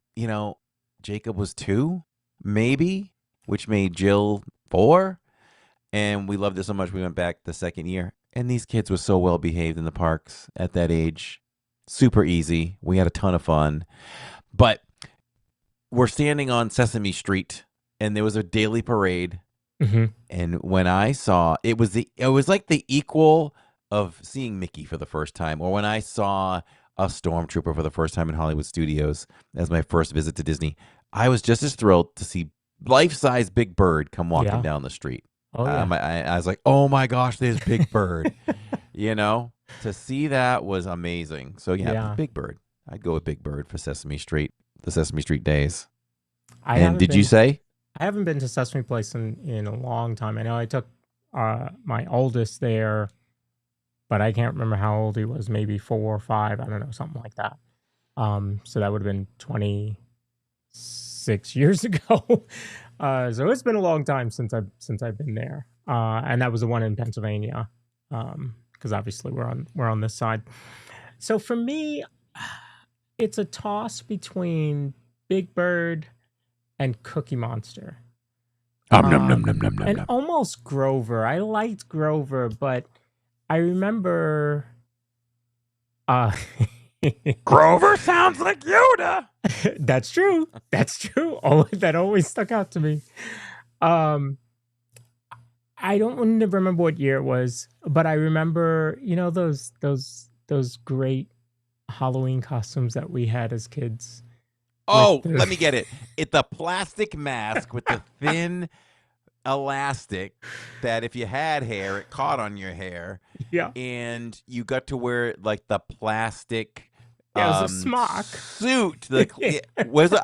Jacob was 2, maybe, which made Jill 4. And we loved it so much we went back the second year. And these kids were so well behaved in the parks at that age. Super easy. We had a ton of fun. But we're standing on Sesame Street, and there was a daily parade. Mm-hmm. And when I saw it was like the equal of seeing Mickey for the first time, or when I saw a Stormtrooper for the first time in Hollywood Studios as my first visit to Disney. I was just as thrilled to see life-size Big Bird come walking down the street. Oh, yeah. I was like, oh my gosh, there's Big Bird. To see that was amazing. So yeah, Big Bird. I'd go with Big Bird for Sesame Street, the Sesame Street days. You say? I haven't been to Sesame Place in a long time. I know I took my oldest there, but I can't remember how old he was, maybe 4 or 5. I don't know, something like that. So that would have been 26 years ago. So it's been a long time since I've been there. And that was the one in Pennsylvania. Because obviously we're on this side. So for me, it's a toss between Big Bird and Cookie Monster. And almost Grover. I liked Grover, but I remember Grover sounds like Yoda. That's true. That's true. Oh, that always stuck out to me. I don't remember what year it was, but I remember, those great Halloween costumes that we had as kids. Oh, let me get it. It's a plastic mask with the thin elastic that if you had hair, it caught on your hair. Yeah. And you got to wear like the plastic it was a smock suit. Was it?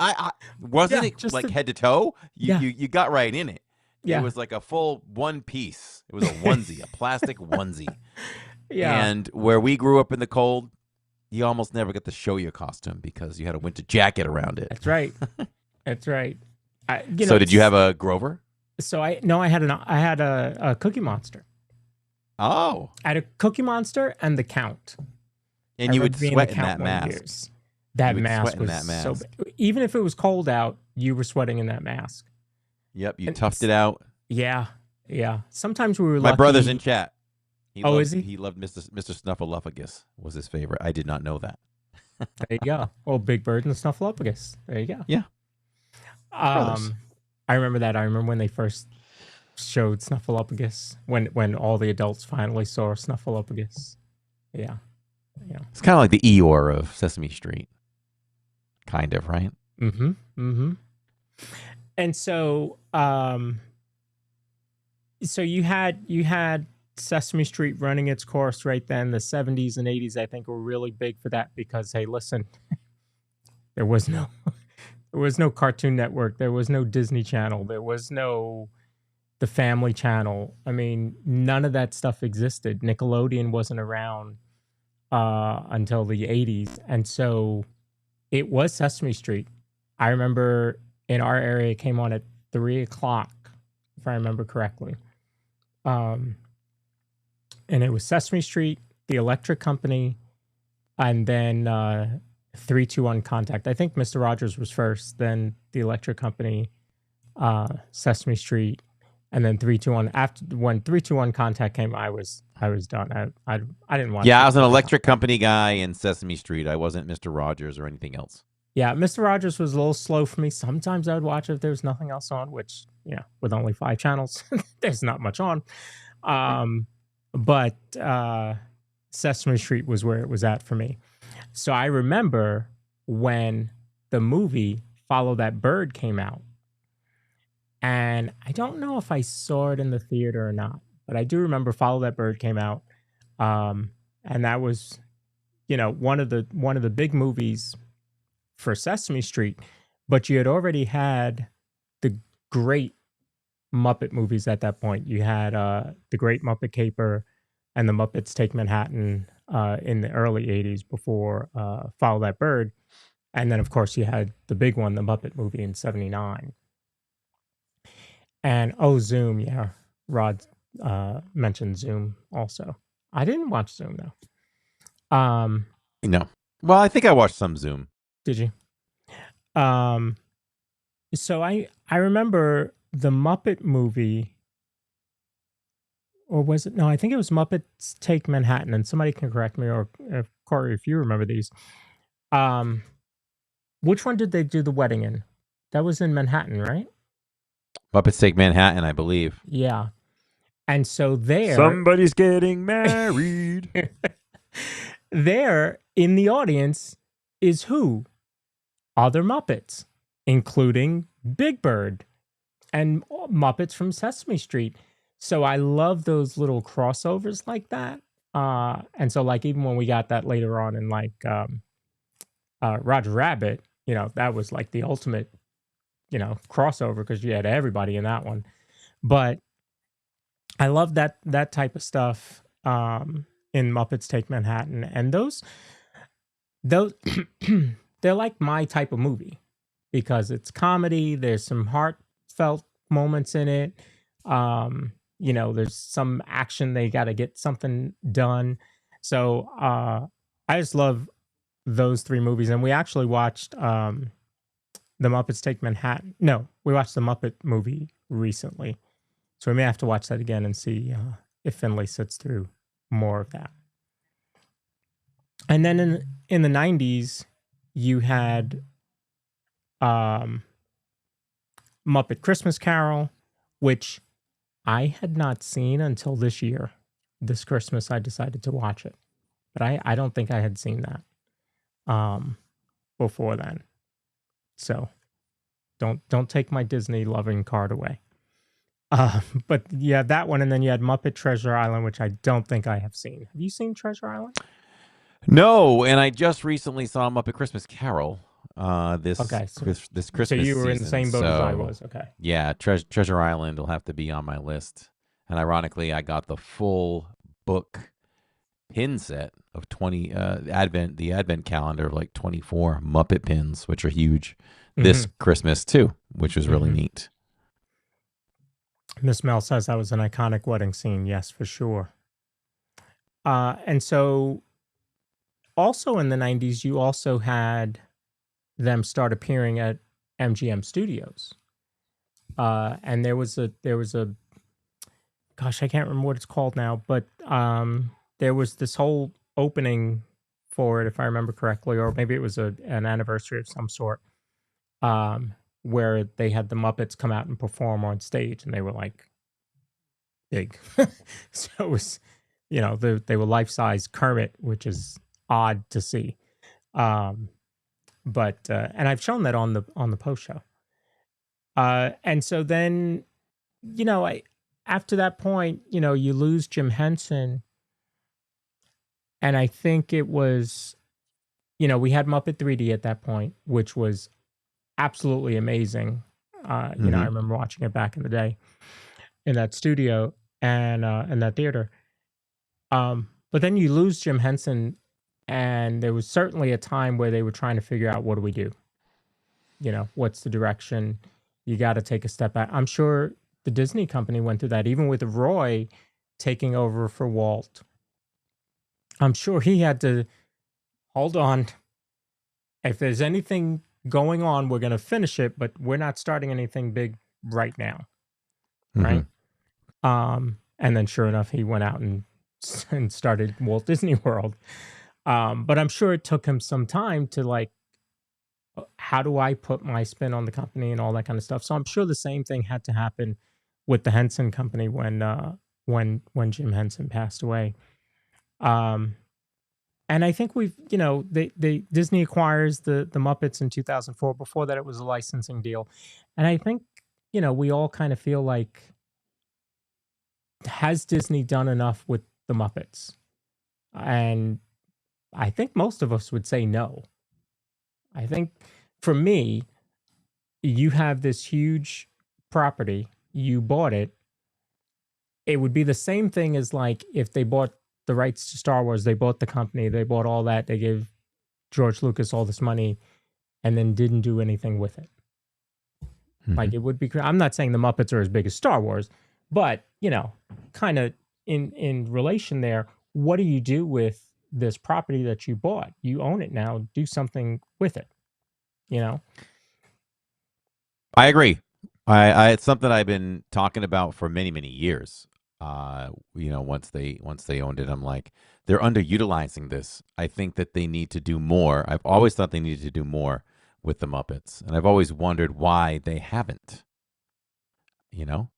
Wasn't it just like head to toe? You got right in it. Yeah. It was like a full one piece. It was a onesie, a plastic onesie. Yeah. And where we grew up in the cold, you almost never got to show your costume because you had a winter jacket around it. That's right. That's right. So did you have a Grover? So I had a Cookie Monster. Oh. I had a Cookie Monster and the Count. And you would sweat in that mask. That mask was so bad. Even if it was cold out, you were sweating in that mask. Yep, you toughed it out. Yeah, yeah. Sometimes we were lucky. My brother's in chat. Is he? He loved Mr. Snuffleupagus was his favorite. I did not know that. There you go. Oh, Big Bird and Snuffleupagus. There you go. Yeah. I remember that. I remember when they first showed Snuffleupagus, when all the adults finally saw Snuffleupagus. Yeah. Yeah. It's kind of like the Eeyore of Sesame Street. Kind of, right? Mm-hmm. Mm-hmm. And so so you had Sesame Street running its course right then. The 70s and 80s, I think, were really big for that because, hey, listen, there was no Cartoon Network, there was no Disney Channel, there was no the Family Channel. I mean, none of that stuff existed. Nickelodeon wasn't around until the 80s. And so it was Sesame Street. I remember in our area, it came on at 3 o'clock, if I remember correctly. And it was Sesame Street, The Electric Company, and then 3-2-1 Contact. I think Mr. Rogers was first, then The Electric Company, Sesame Street, and then 3-2-1. After when 3-2-1 Contact came, I was done. I didn't watch. Yeah, I was an Electric Company guy in Sesame Street. I wasn't Mr. Rogers or anything else. Yeah, Mr. Rogers was a little slow for me. Sometimes I would watch it if there was nothing else on, which, with only 5 channels, there's not much on. But Sesame Street was where it was at for me. So I remember when the movie Follow That Bird came out. And I don't know if I saw it in the theater or not, but I do remember Follow That Bird came out. And that was, one of the big movies for Sesame Street, but you had already had the great Muppet movies at that point. You had the Great Muppet Caper and the Muppets Take Manhattan in the early 80s before Follow That Bird. And then, of course, you had the big one, the Muppet movie in 79. And, Zoom, yeah. Rod mentioned Zoom also. I didn't watch Zoom, though. No. Well, I think I watched some Zoom. Did you? So I remember the Muppet movie, or was it? No, I think it was Muppets Take Manhattan, and somebody can correct me, or Corey, if you remember these. Which one did they do the wedding in? That was in Manhattan, right? Muppets Take Manhattan, I believe. Yeah. And so there... Somebody's getting married. There, in the audience, is who? Other Muppets, including Big Bird and Muppets from Sesame Street. So I love those little crossovers like that. And so, like, even when we got that later on in, like, Roger Rabbit, that was like the ultimate, crossover, because you had everybody in that one. But I love that type of stuff in Muppets Take Manhattan. And those they're like my type of movie, because it's comedy. There's some heartfelt moments in it. There's some action. They got to get something done. So I just love those 3 movies. And we actually watched the Muppets Take Manhattan. No, we watched the Muppet movie recently. So we may have to watch that again and see if Finley sits through more of that. And then in the 90s, you had Muppet Christmas Carol, which I had not seen until this year. This Christmas, I decided to watch it. But I don't think I had seen that before then. So don't take my Disney loving card away. But you had that one, and then you had Muppet Treasure Island, which I don't think I have seen. Have you seen Treasure Island? No, and I just recently saw Muppet Christmas Carol this Christmas. So you were in the same boat as I was. Okay. Yeah, Treasure Island will have to be on my list. And ironically, I got the full book pin set of 20 the advent calendar of like 24 Muppet pins, which are huge this Christmas too, which was really neat. Miss Mel says that was an iconic wedding scene. Yes, for sure. And so also in the 90s, you also had them start appearing at MGM Studios. And there was a gosh, I can't remember what it's called now, but there was this whole opening for it, if I remember correctly, or maybe it was an anniversary of some sort, where they had the Muppets come out and perform on stage, and they were like big. So it was, they were life-size Kermit, which is odd to see. But and I've shown that on the post show. And so then, after that point, you lose Jim Henson. And I think it was, we had Muppet 3D at that point, which was absolutely amazing. I remember watching it back in the day. in that studio and in that theater. But then you lose Jim Henson, and there was certainly a time where they were trying to figure out, what do we do? You know, what's the direction? You got to take a step back. I'm sure the Disney company went through that, even with Roy taking over for Walt. I'm sure he had to hold on. If there's anything going on, we're going to finish it, but we're not starting anything big right now. Right. And then sure enough, he went out and started Walt Disney World. But I'm sure it took him some time to, like, how do I put my spin on the company and all that kind of stuff. So I'm sure the same thing had to happen with the Henson Company when Jim Henson passed away. And I think we've, you know, Disney acquires the Muppets in 2004. Before that, it was a licensing deal. And I think, you know, we all kind of feel like, has Disney done enough with the Muppets? And I think most of us would say no. I think for me, you have this huge property, you bought it. It would be the same thing as, like, if they bought the rights to Star Wars, they bought the company, they bought all that, they gave George Lucas all this money and then didn't do anything with it. Like, it would be, I'm not saying the Muppets are as big as Star Wars, but, you know, kind of in relation there, what do you do with this property that you bought? You own it now, do something with it, you know? I agree. It's something I've been talking about for many, many years. You know, once they owned it, I'm like, they're underutilizing this. I think that they need to do more. I've always thought they needed to do more with the Muppets, and I've always wondered why they haven't. You know,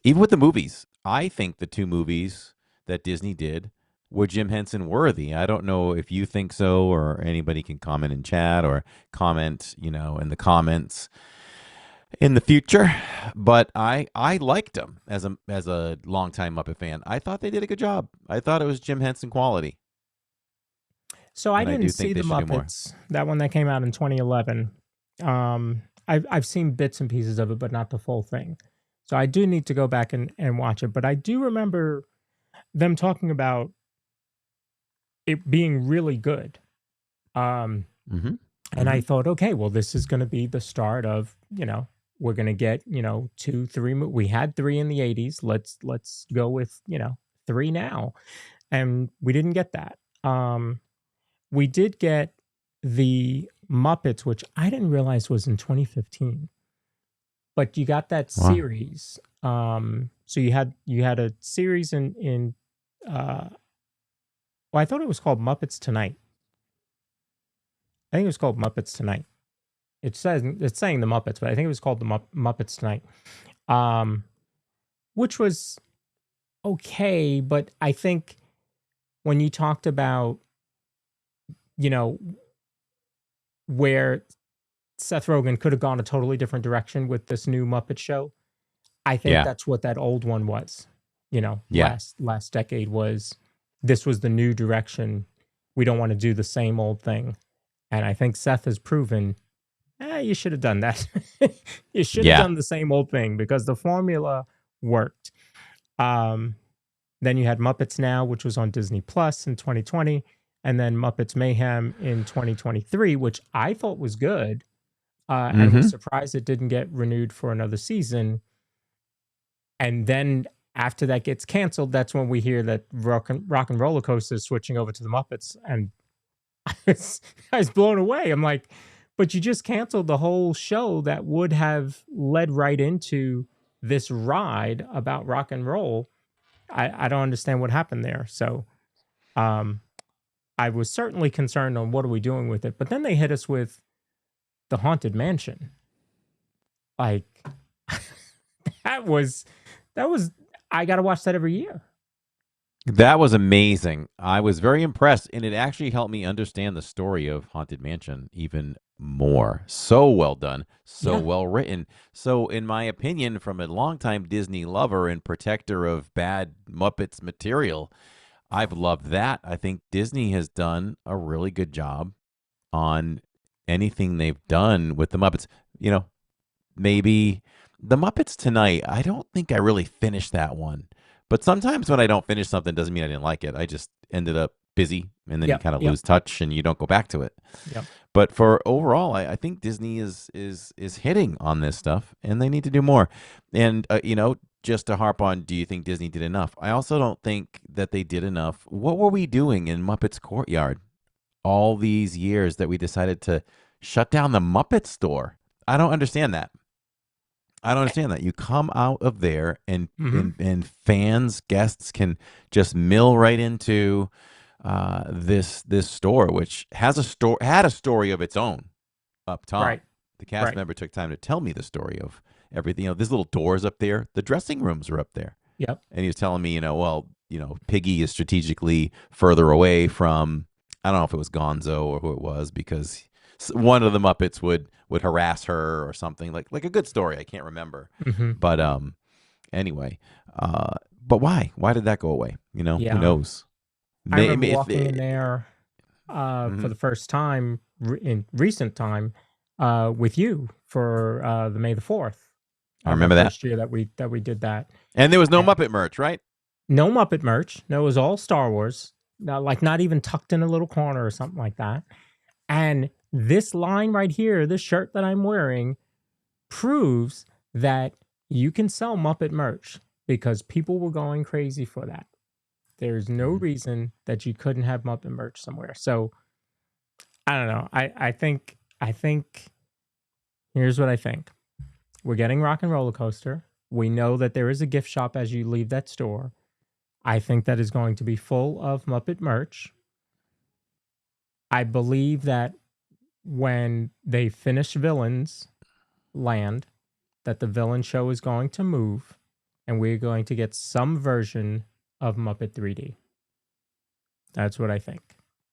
even with the movies, I think the two movies that Disney did were Jim Henson worthy. I don't know if you think so, or anybody can comment in chat or comment, you know, in the comments in the future, but I liked them as a longtime Muppet fan. I thought they did a good job. I thought it was Jim Henson quality. So I didn't see the Muppets, that one that came out in 2011. I've seen bits and pieces of it, but not the full thing. So I do need to go back and watch it. But I do remember them talking about it being really good. And I thought, okay, well, this is going to be the start of, you know, we're going to get, you know, 2, 3. We had 3 in the 80s. Let's go with, you know, 3 now. And we didn't get that. We did get the Muppets, which I didn't realize was in 2015. But you got that series. So you had a series in well, I thought it was called Muppets Tonight. I think it was called Muppets Tonight. It's saying the Muppets, but I think it was called the Muppets Tonight, which was okay. But I think when you talked about, you know, where Seth Rogen could have gone a totally different direction with this new Muppet Show, I think that's what that old one was. You know, last decade was, this was the new direction. We don't want to do the same old thing. And I think Seth has proven, you should have done that. You should have done the same old thing, because the formula worked. Then you had Muppets Now, which was on Disney Plus in 2020, and then Muppets Mayhem in 2023, which I thought was good, and was surprised it didn't get renewed for another season. And then after that gets canceled, that's when we hear that Rock and Roller Coaster is switching over to the Muppets, and I was blown away. I'm like, but you just canceled the whole show that would have led right into this ride about rock and roll. I don't understand what happened there. So I was certainly concerned on what are we doing with it. But then they hit us with the Haunted Mansion. Like, that was I got to watch that every year. That was amazing. I was very impressed, and it actually helped me understand the story of Haunted Mansion even more. So well done, so well written. So, in my opinion, from a longtime Disney lover and protector of bad Muppets material, I've loved that. I think Disney has done a really good job on anything they've done with the Muppets. You know, maybe The Muppets Tonight, I don't think I really finished that one. But sometimes when I don't finish something, doesn't mean I didn't like it. I just ended up busy, and then you kind of lose touch, and you don't go back to it. Yep. But for overall, I think Disney is hitting on this stuff, and they need to do more. And just to harp on, do you think Disney did enough? I also don't think that they did enough. What were we doing in Muppets Courtyard all these years that we decided to shut down the Muppet store? I don't understand that. You come out of there, and fans, guests can just mill right into this store, which had a story of its own up top. Right. The cast member took time to tell me the story of everything. There's little doors up there. The dressing rooms are up there. Yep. And he was telling me, Piggy is strategically further away from, I don't know if it was Gonzo or who it was, because one of the Muppets would harass her or something, like a good story. I can't remember. But anyway, but why did that go away? Who knows? I remember walking in there for the first time in recent time with you for the May the 4th. I remember that first year that we did that. And there was no Muppet merch, right? No Muppet merch. No, it was all Star Wars. Not even tucked in a little corner or something like that. And this line right here, this shirt that I'm wearing, proves that you can sell Muppet merch because people were going crazy for that. There's no reason that you couldn't have Muppet merch somewhere. So I don't know. I think here's what I think. We're getting Rock and Roller Coaster. We know that there is a gift shop as you leave that store. I think that is going to be full of Muppet merch. I believe that when they finish Villains Land, that the Villain Show is going to move, and we're going to get some version of Muppet 3D. That's what I think.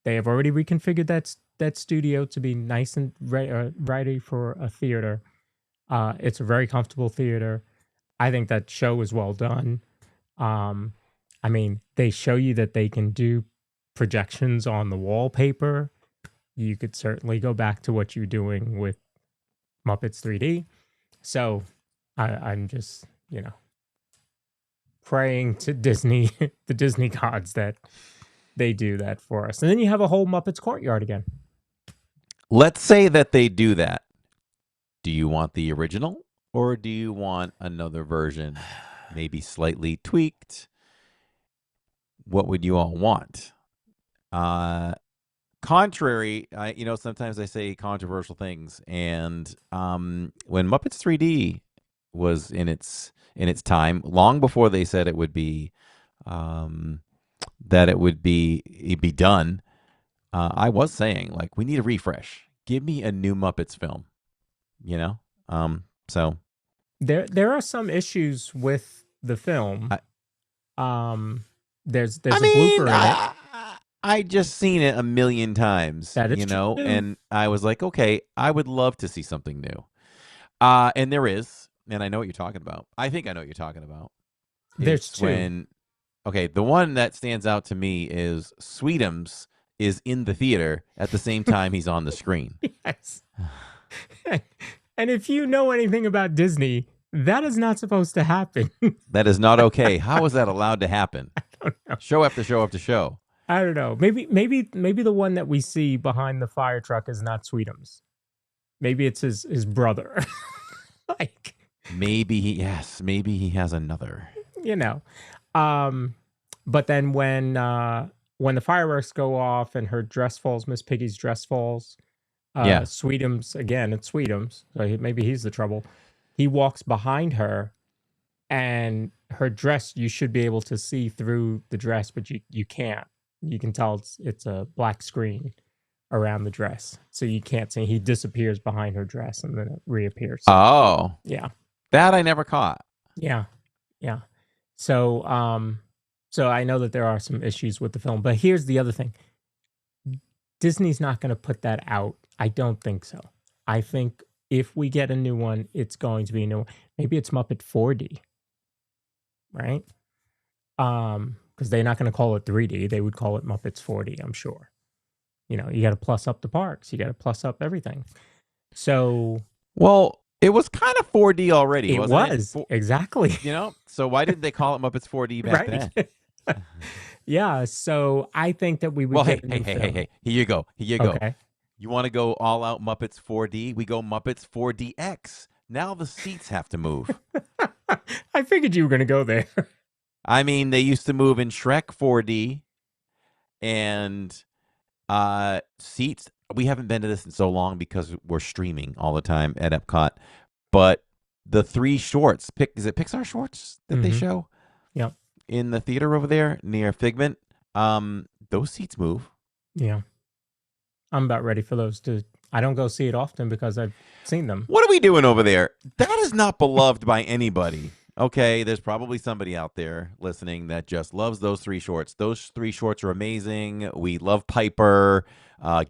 They have already reconfigured that studio to be nice and ready for a theater. It's a very comfortable theater. I think that show is well done. I mean, they show you that they can do projections on the wallpaper. You could certainly go back to what you're doing with Muppets 3D. So I'm just, praying to Disney, the Disney gods, that they do that for us. And then you have a whole Muppets Courtyard again. Let's say that they do that. Do you want the original, or do you want another version, maybe slightly tweaked? What would you all want? Contrary, sometimes I say controversial things, and when Muppets 3D was in its time, long before they said it would be that it would be done, I was saying, we need a refresh. Give me a new Muppets film. So there are some issues with the film. There's a blooper in it. I just seen it a million times, that is true. And I was like, okay, I would love to see something new. And there is, and I know what you're talking about. I think I know what you're talking about. There's two. The one that stands out to me is Sweetums is in the theater at the same time he's on the screen. Yes. And if you know anything about Disney, that is not supposed to happen. That is not okay. How is that allowed to happen? I don't know. Show after show after show. I don't know. Maybe the one that we see behind the fire truck is not Sweetums. Maybe it's his brother. Maybe he has another. But then when the fireworks go off and her dress falls, Miss Piggy's dress falls. Sweetums, again, it's Sweetums. So maybe he's the trouble. He walks behind her, and her dress, you should be able to see through the dress, but you can't. You can tell it's a black screen around the dress. So you can't see. He disappears behind her dress and then it reappears. Oh. Yeah. That I never caught. Yeah. Yeah. So I know that there are some issues with the film, but here's the other thing. Disney's not going to put that out. I don't think so. I think if we get a new one, it's going to be a new one. Maybe it's Muppet 4D, right? Because they're not going to call it 3D. They would call it Muppets 4D, I'm sure. You got to plus up the parks. You got to plus up everything. So, well, It was kind of 4D already, It wasn't was it? exactly. You know, so why didn't they call it Muppets 4D back Right. then? Yeah. So I think that we would Well, get hey, a hey, new hey, hey, film. hey. Here you go. Here you go. Okay. You want to go all out Muppets 4D? We go Muppets 4DX. Now the seats have to move. I figured you were going to go there. I mean, they used to move in Shrek 4D and seats. We haven't been to this in so long because we're streaming all the time at Epcot. But the 3 shorts, is it Pixar shorts that they show? Yep. In the theater over there near Figment, those seats move. Yeah. I'm about ready for those to. I don't go see it often because I've seen them. What are we doing over there? That is not beloved by anybody. Okay, there's probably somebody out there listening that just loves those 3 shorts. Those 3 shorts are amazing. We love Piper.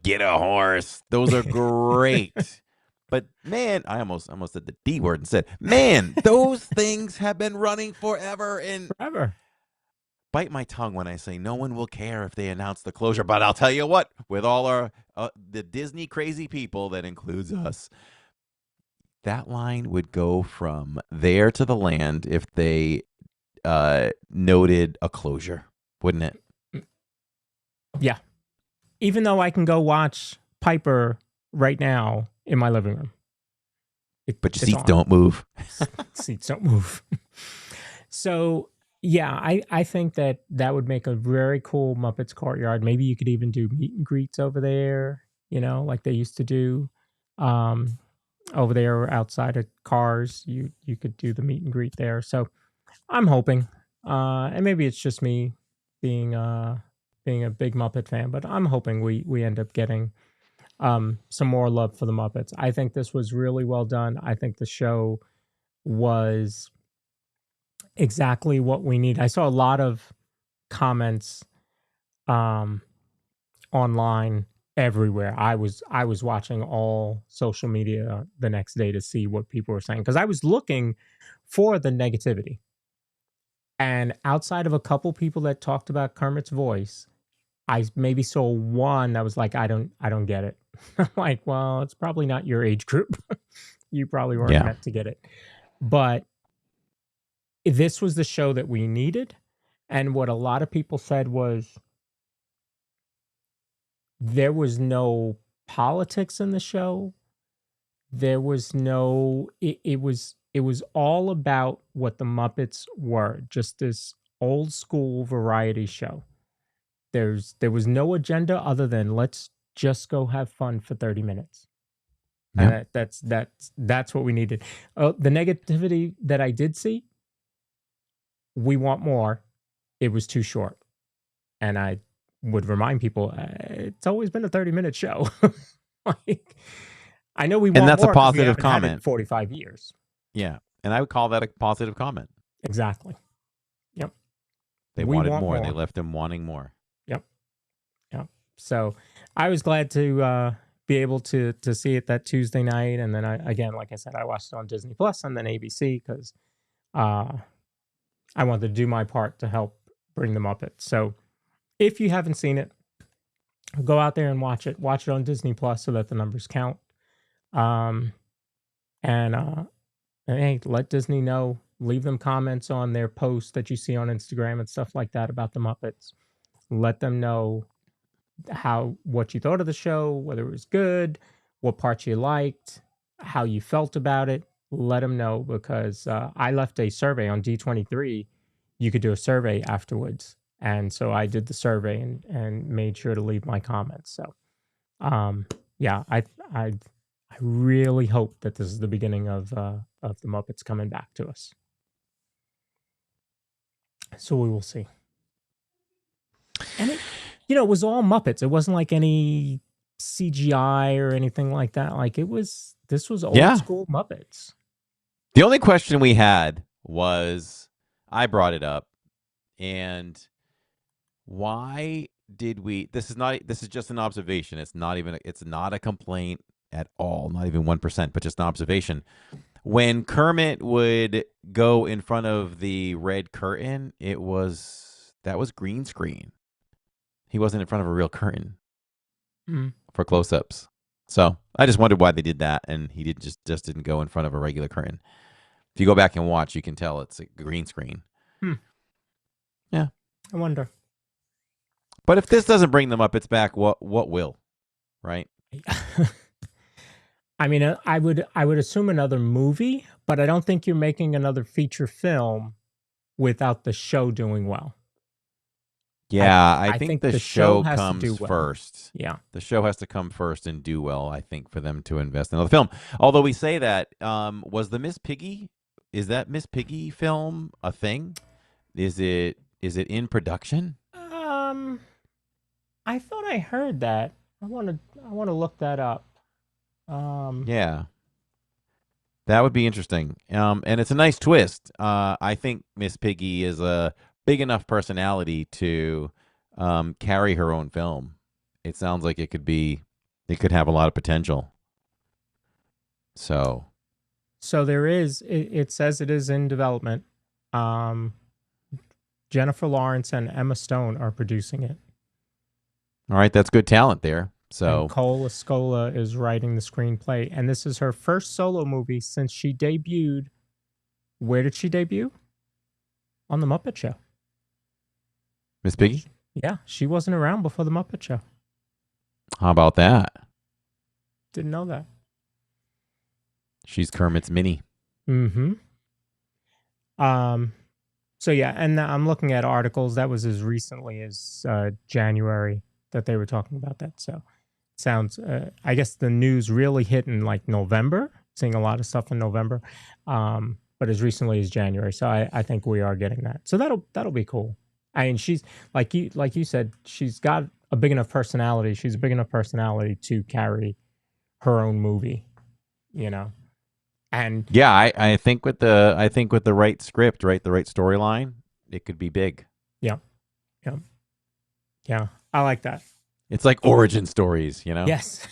Get a horse. Those are great. But man, I almost said the D word and said, man, those things have been running forever and forever. Bite my tongue when I say no one will care if they announce the closure. But I'll tell you what, with all our the Disney crazy people, that includes us, that line would go from there to the land if they noted a closure, wouldn't it? Yeah. Even though I can go watch Piper right now in my living room. But your seats don't move. Seats don't move. So, yeah, I think that would make a very cool Muppets courtyard. Maybe you could even do meet and greets over there, like they used to do. Over there outside of cars, you could do the meet and greet there. So I'm hoping, and maybe it's just me being a big Muppet fan, but I'm hoping we end up getting some more love for the Muppets. I think this was really well done. I think the show was exactly what we need. I saw a lot of comments online everywhere. I was watching all social media the next day to see what people were saying, because I was looking for the negativity. And outside of a couple people that talked about Kermit's voice, I maybe saw one that was like, I don't get it. I'm like, well, it's probably not your age group. You probably weren't meant to get it. But this was the show that we needed. And what a lot of people said was there was no politics in the show. There was no, it was all about what the Muppets were, just this old school variety show. There was no agenda other than let's just go have fun for 30 minutes. Yeah. That's what we needed. The negativity that I did see, we want more. It was too short. And I would remind people, it's always been a 30-minute show. Like, I know we want more. And that's a 'cause we positive haven't had it in comment. 45 years. Yeah. And I would call that a positive comment. Exactly. Yep. They We wanted want more. They more. left them wanting more. Yep. So I was glad to be able to see it that Tuesday night. And then again, like I said, I watched it on Disney Plus and then ABC because I wanted to do my part to help bring them up. So if you haven't seen it, go out there and watch it. Watch it on Disney Plus so that the numbers count. And hey, let Disney know. Leave them comments on their posts that you see on Instagram and stuff like that about the Muppets. Let them know what you thought of the show, whether it was good, what parts you liked, how you felt about it. Let them know, because I left a survey on D23. You could do a survey afterwards. And so I did the survey and made sure to leave my comments. So, yeah, I really hope that this is the beginning of the Muppets coming back to us. So we will see. And it was all Muppets. It wasn't like any CGI or anything like that. Like this was old school Muppets. The only question we had was, I brought it up, and why did we? This is just an observation. It's not a complaint at all. Not even 1%, but just an observation. When Kermit would go in front of the red curtain, that was green screen. He wasn't in front of a real curtain for close-ups. So I just wondered why they did that, and he just didn't go in front of a regular curtain. If you go back and watch, you can tell it's a green screen. Yeah, I wonder. But if this doesn't bring the Muppets back, what will? Right? I mean, I would assume another movie, but I don't think you're making another feature film without the show doing well. Yeah, I think the show has to comes do well. first. Yeah. The show has to come first and do well, I think, for them to invest in another film. Although we say that, was the Miss Piggy, is that Miss Piggy film a thing? Is it in production? I thought I heard that. I want to look that up. Yeah. That would be interesting. And it's a nice twist. I think Miss Piggy is a big enough personality to carry her own film. It sounds like it could have a lot of potential. So there is, it says it is in development. Jennifer Lawrence and Emma Stone are producing it. all right, that's good talent there. So And Cole Escola is writing the screenplay, and this is her first solo movie since she debuted. Where did she debut? On the Muppet Show. Miss Piggy? Yeah, she wasn't around before the Muppet Show. How about that? Didn't know that. She's Kermit's Minnie. Mm-hmm. So yeah, and I'm looking at articles that was as recently as January that they were talking about that. So sounds, I guess the news really hit in like November, seeing a lot of stuff in November, but as recently as January. So I think we are getting that. So that'll be cool. I mean, she's like you said, she's got a big enough personality. She's a big enough personality to carry her own movie, you know. And yeah, I think with the right script, right, the right storyline, it could be big. Yeah. I like that. It's like origin stories, you know. Yes.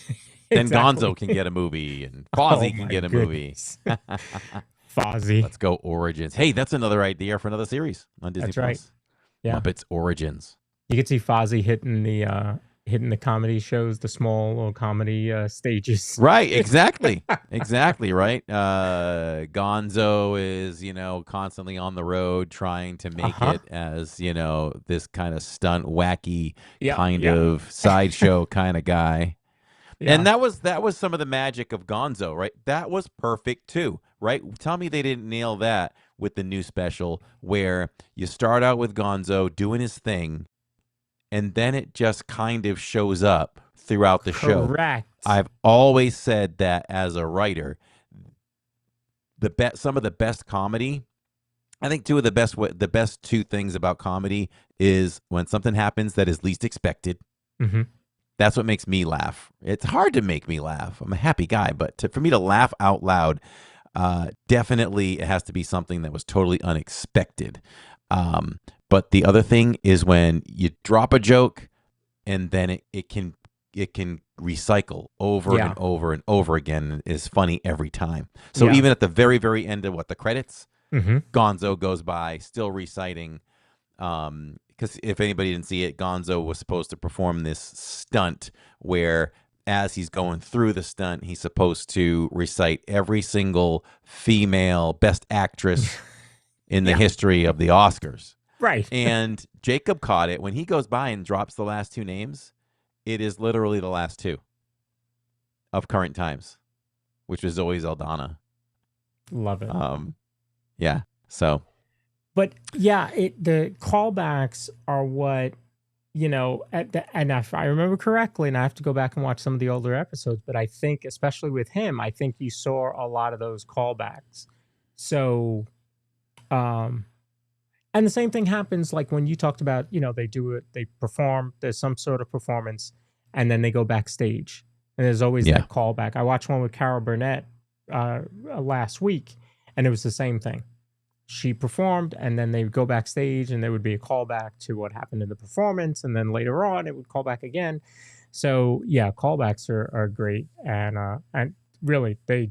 Then Exactly. Gonzo can get a movie, and Fozzie can my get a movie. Fozzie. Let's go Origins. Hey, that's another idea for another series on Disney That's right. Plus. Yeah. Muppets Origins. You could see Fozzie hitting the comedy shows, the small little comedy stages. Right, exactly. Exactly, right? Gonzo is, constantly on the road trying to make it as, this kind of stunt, wacky of sideshow kind of guy. Yeah. And that was some of the magic of Gonzo, right? That was perfect too, right? Tell me they didn't nail that with the new special where you start out with Gonzo doing his thing, and then it just kind of shows up throughout the show. Correct. I've always said that as a writer, some of the best comedy, I think the best two things about comedy is when something happens that is least expected. Mm-hmm. That's what makes me laugh. It's hard to make me laugh. I'm a happy guy, but for me to laugh out loud, definitely it has to be something that was totally unexpected. But the other thing is when you drop a joke and then it can recycle over and over and over again and is funny every time. So even at the very, very end of the credits, Gonzo goes by still reciting. Because if anybody didn't see it, Gonzo was supposed to perform this stunt where as he's going through the stunt, he's supposed to recite every single female best actress in the history of the Oscars. Right. And Jacob caught it. When he goes by and drops the last two names, it is literally the last two of current times, which is Zoe Saldana. Love it. Yeah. So. But yeah, the callbacks are what, and if I remember correctly, and I have to go back and watch some of the older episodes, but I think, especially with him, I think you saw a lot of those callbacks. So, and the same thing happens like when you talked about, they do it, they perform, there's some sort of performance, and then they go backstage. And there's always that callback. I watched one with Carol Burnett last week, and it was the same thing. She performed, and then they would go backstage, and there would be a callback to what happened in the performance, and then later on, it would call back again. So yeah, callbacks are great, and really they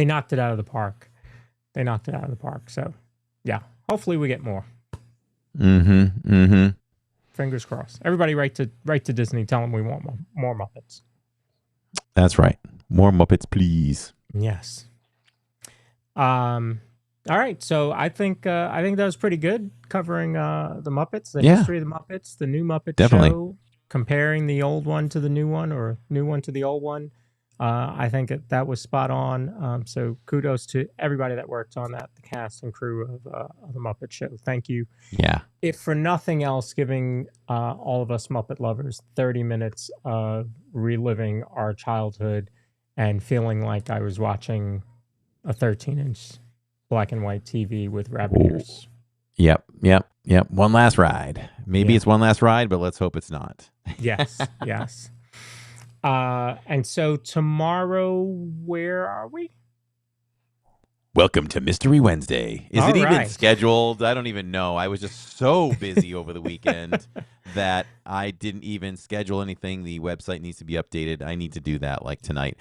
knocked it out of the park. They knocked it out of the park. So yeah, hopefully we get more. Fingers crossed. Everybody write to Disney, tell them we want more Muppets. That's right. More Muppets, please. Yes. All right, so I think that was pretty good covering the Muppets, the history of the Muppets, the new Muppet Definitely. Show, comparing the old one to the new one or new one to the old one. I think that was spot on. So kudos to everybody that worked on that, the cast and crew of the Muppet Show. Thank you. Yeah. If for nothing else, giving all of us Muppet lovers 30 minutes of reliving our childhood and feeling like I was watching a 13-inch black and white TV with rabbit ears. Yep. One last ride. Maybe it's one last ride, but let's hope it's not. Yes. And so tomorrow, where are we? Welcome to Mystery Wednesday. Is All it even right. scheduled? I don't even know. I was just so busy over the weekend that I didn't even schedule anything. The website needs to be updated. I need to do that like tonight.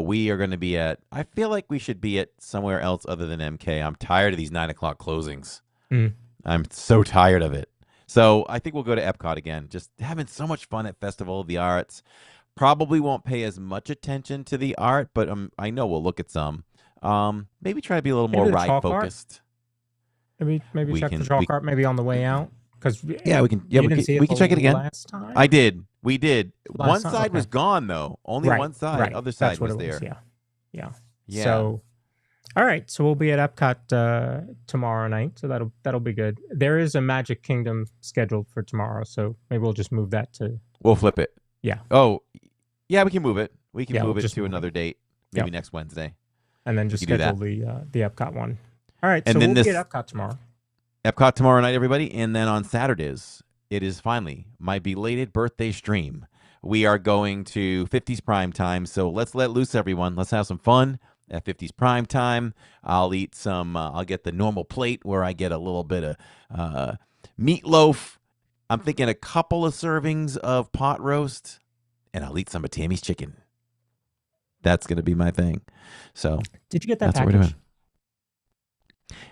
We are going to be I feel like we should be at somewhere else other than MK. I'm tired of these 9 o'clock closings. I'm so tired of it. So I think we'll go to Epcot again. Just having so much fun at Festival of the Arts. Probably won't pay as much attention to the art, but I know we'll look at some. Maybe try to be a little more ride focused. Maybe check the chalk art maybe on the way out. Because we can check it again. Last time? I did. We did. Last One time? side was gone though. Only one side. Right. Other side That's what was it there. Yeah. Yeah. So, all right. So we'll be at Epcot tomorrow night. So that'll be good. There is a Magic Kingdom scheduled for tomorrow. So maybe we'll just move that to. We'll flip it. Yeah. Oh, yeah. We can move it. We can move we'll it to another date. Maybe next Wednesday. And then just schedule the Epcot one. All right. And so then we'll be at Epcot tomorrow. Epcot tomorrow night, everybody. And then on Saturdays, it is finally my belated birthday stream. We are going to 50s prime time. So let's let loose, everyone. Let's have some fun at 50s prime time. I'll eat I'll get the normal plate where I get a little bit of meatloaf. I'm thinking a couple of servings of pot roast, and I'll eat some of Tammy's chicken. That's going to be my thing. So did you get that package? What we're doing.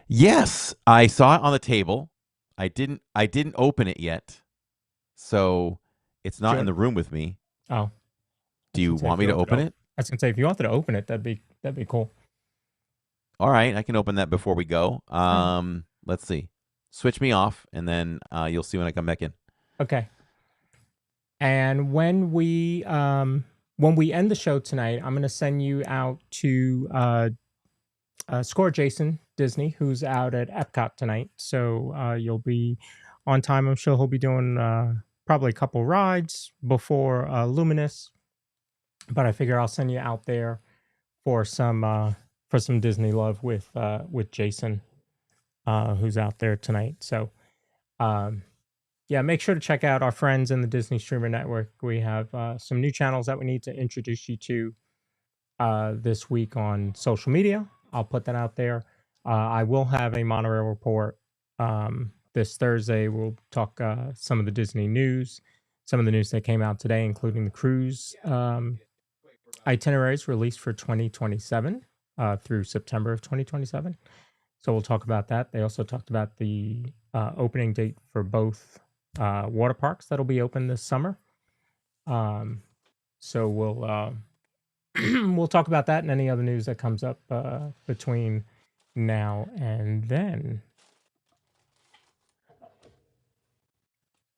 Yes, I saw it on the table. I didn't open it yet, so it's not in the room with me. Oh, do you want me to open it? I was gonna say if you wanted to open it, that'd be cool. All right, I can open that before we go. Let's see. Switch me off, and then you'll see when I come back in. Okay. And when we end the show tonight, I'm gonna send you out to Score Jason Disney, who's out at Epcot tonight. So you'll be on time. I'm sure he'll be doing probably a couple rides before Luminous. But I figure I'll send you out there for some Disney love with Jason, who's out there tonight. So make sure to check out our friends in the Disney Streamer Network. We have some new channels that we need to introduce you to this week on social media. I'll put that out there. I will have a monorail report this Thursday. We'll talk some of the Disney news, some of the news that came out today, including the cruise itineraries released for 2027 through September of 2027. So we'll talk about that. They also talked about the opening date for both water parks that'll be open this summer. So we'll we'll talk about that and any other news that comes up between now and then.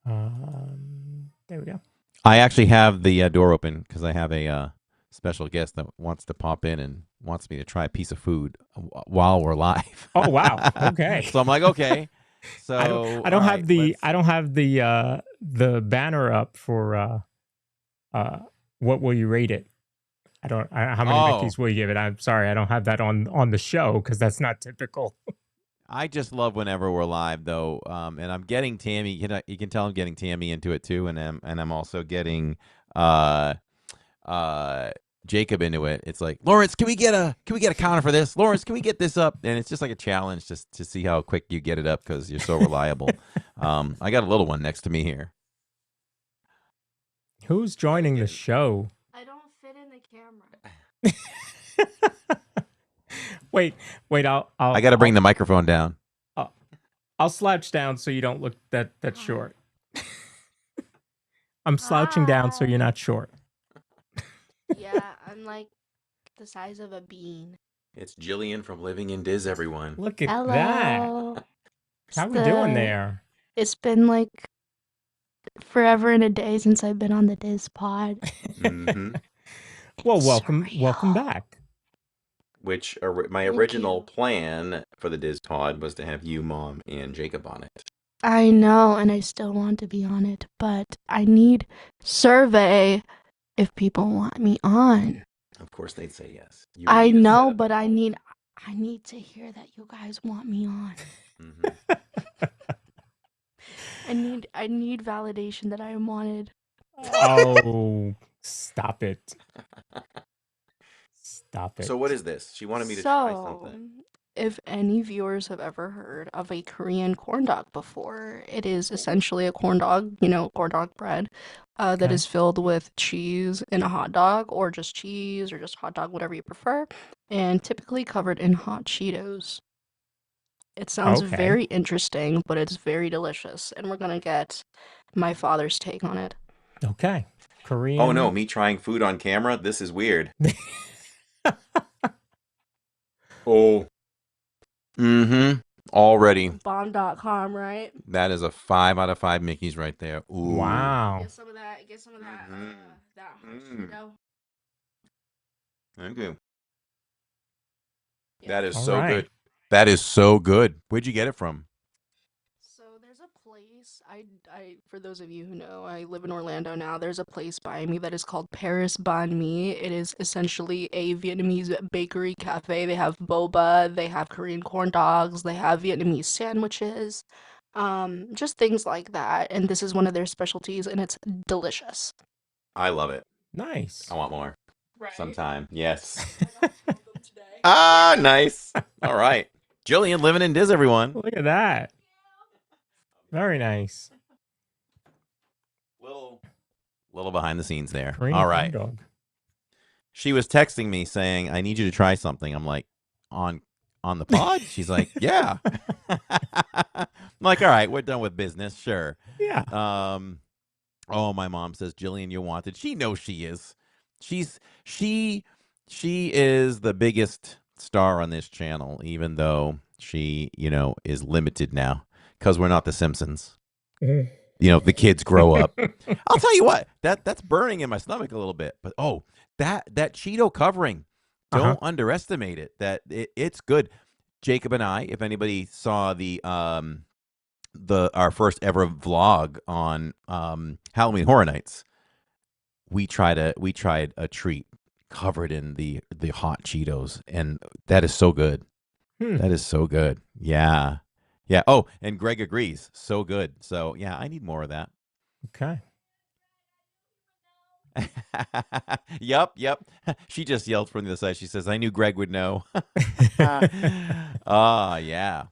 There we go. I actually have the door open because I have a special guest that wants to pop in and wants me to try a piece of food while we're live. Oh wow! Okay. So I'm like, okay. So I don't have the banner up for what will you rate it? How many Mickeys will you give it? I'm sorry, I don't have that on the show because that's not typical. I just love whenever we're live, though, and I'm getting Tammy. You can tell I'm getting Tammy into it too, and I'm also getting Jacob into it. It's like, Lawrence, can we get a counter for this? Lawrence, can we get this up? And it's just like a challenge just to see how quick you get it up because you're so reliable. I got a little one next to me here. Who's joining the show? I don't fit in the camera. Wait, I got to bring the microphone down. I'll slouch down so you don't look that short. I'm slouching down so you're not short. Yeah, I'm like the size of a bean. It's Jillian from Living in Diz, everyone. Look at that. Hello. How we doing there? It's been like forever and a day since I've been on the DIZPod. Mm-hmm. Well, welcome back. Which my original plan for the DIZPod was to have you, Mom, and Jacob on it. I know, and I still want to be on it, but I need survey if people want me on. Of course, they'd say yes. I know, but I need to hear that you guys want me on. Mm-hmm. I need validation that I am wanted. Oh, stop it. Stop it. So what is this? She wanted me to try something. If any viewers have ever heard of a Korean corn dog before, it is essentially a corn dog, corn dog bread, that is filled with cheese and a hot dog, or just cheese, or just hot dog, whatever you prefer, and typically covered in hot Cheetos. It sounds very interesting, but it's very delicious, and we're gonna get my father's take on it. Okay. Korean. Oh no, me trying food on camera? This is weird. Oh. Mm-hmm. Already. Bomb.com, right? That is a 5 out of 5 Mickeys right there. Ooh. Wow. Get some of that. That hot Cheeto. Thank you. Yeah. That is All so right. good. That is so good. Where'd you get it from? So there's a place, for those of you who know, I live in Orlando now. There's a place by me that is called Paris Banh Mi. It is essentially a Vietnamese bakery cafe. They have boba, they have Korean corn dogs, they have Vietnamese sandwiches, just things like that. And this is one of their specialties, and it's delicious. I love it. Nice. I want more. Right. Sometime. Yes. Ah, nice. All right. Jillian living in Diz, everyone. Look at that. Very nice. Little behind the scenes there. Korean All corn right. dog. She was texting me saying, I need you to try something. I'm like, on the pod? She's like, yeah. I'm like, all right, we're done with business. Sure. Yeah. Oh, my mom says, Jillian, you're wanted. She knows she is. She is the biggest star on this channel, even though she, is limited now because we're not the Simpsons. The kids grow up. I'll tell you what, that's burning in my stomach a little bit. But that Cheeto covering, don't underestimate it. It's good. Jacob and I, if anybody saw our first ever vlog on Halloween Horror Nights, we tried a treat covered in the hot Cheetos, and that is so good. That is so good. Yeah. Oh, and Greg agrees. So good. So yeah, I need more of that. Okay. Yep. She just yelled from the other side. She says, "I knew Greg would know." Yeah.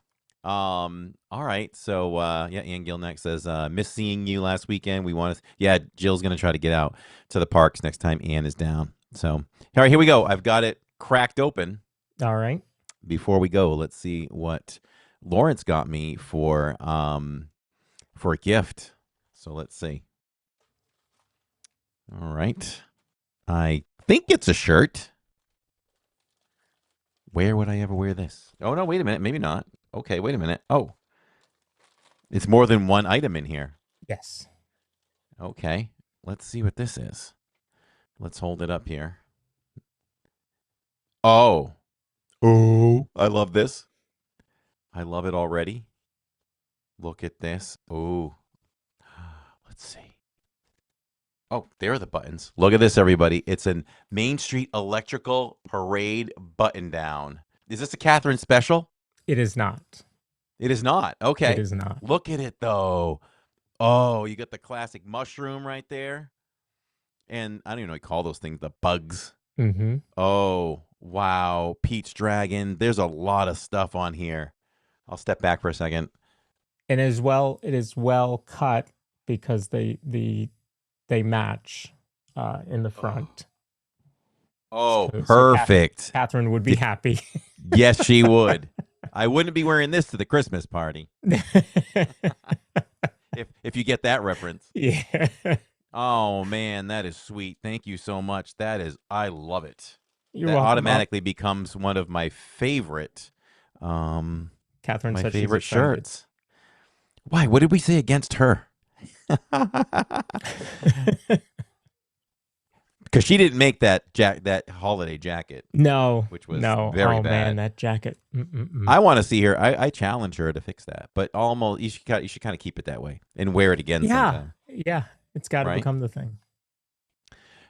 All right. So Ann Gilnack says, "Miss seeing you last weekend. We want to." Yeah, Jill's gonna try to get out to the parks next time Ann is down. So all right, here we go. I've got it cracked open. All right. Before we go, let's see what Lawrence got me for a gift. So let's see. All right. I think it's a shirt. Where would I ever wear this? Oh, no, wait a minute. Maybe not. Okay, wait a minute. Oh, it's more than one item in here. Yes. Okay. Let's see what this is. Let's hold it up here. Oh, I love this. I love it already. Look at this. Oh, let's see. Oh, there are the buttons. Look at this, everybody. It's a Main Street Electrical Parade button down. Is this a Catherine special? It is not. It is not. Okay. It is not. Look at it, though. Oh, you got the classic mushroom right there. And I don't even know what you call those things, the bugs. Mm-hmm. Oh, wow. Pete's Dragon. There's a lot of stuff on here. I'll step back for a second. And as well, it is well cut because they match in the front. Oh, So perfect. Catherine would be happy. Yes, she would. I wouldn't be wearing this to the Christmas party. If you get that reference. Yeah. Oh man, that is sweet. Thank you so much. I love it. You're That welcome. automatically becomes one of my favorite Catherine my said she's favorite offended. shirts. Why? What did we say against her? Because she didn't make that holiday jacket. No, which was no. very Oh bad. man, that jacket. I want to see her. I challenge her to fix that, but almost you should kind of keep it that way and wear it again Yeah, sometime. yeah. It's got to Right? become the thing.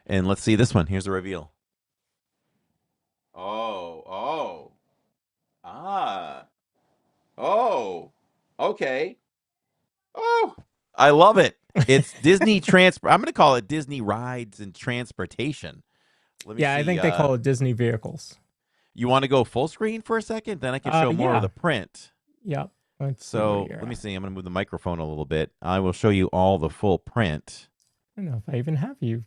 And let's see this one. Here's the reveal. Oh, okay. Oh, I love it. It's Disney I'm going to call it Disney Rides and Transportation. Let me Yeah, see. I think they call it Disney vehicles. You want to go full screen for a second? Then I can show more yeah. of the print. Yep. Let's see So where you're let me at. see. I'm going to move the microphone a little bit. I will show you all the full print. I don't know if I even have you.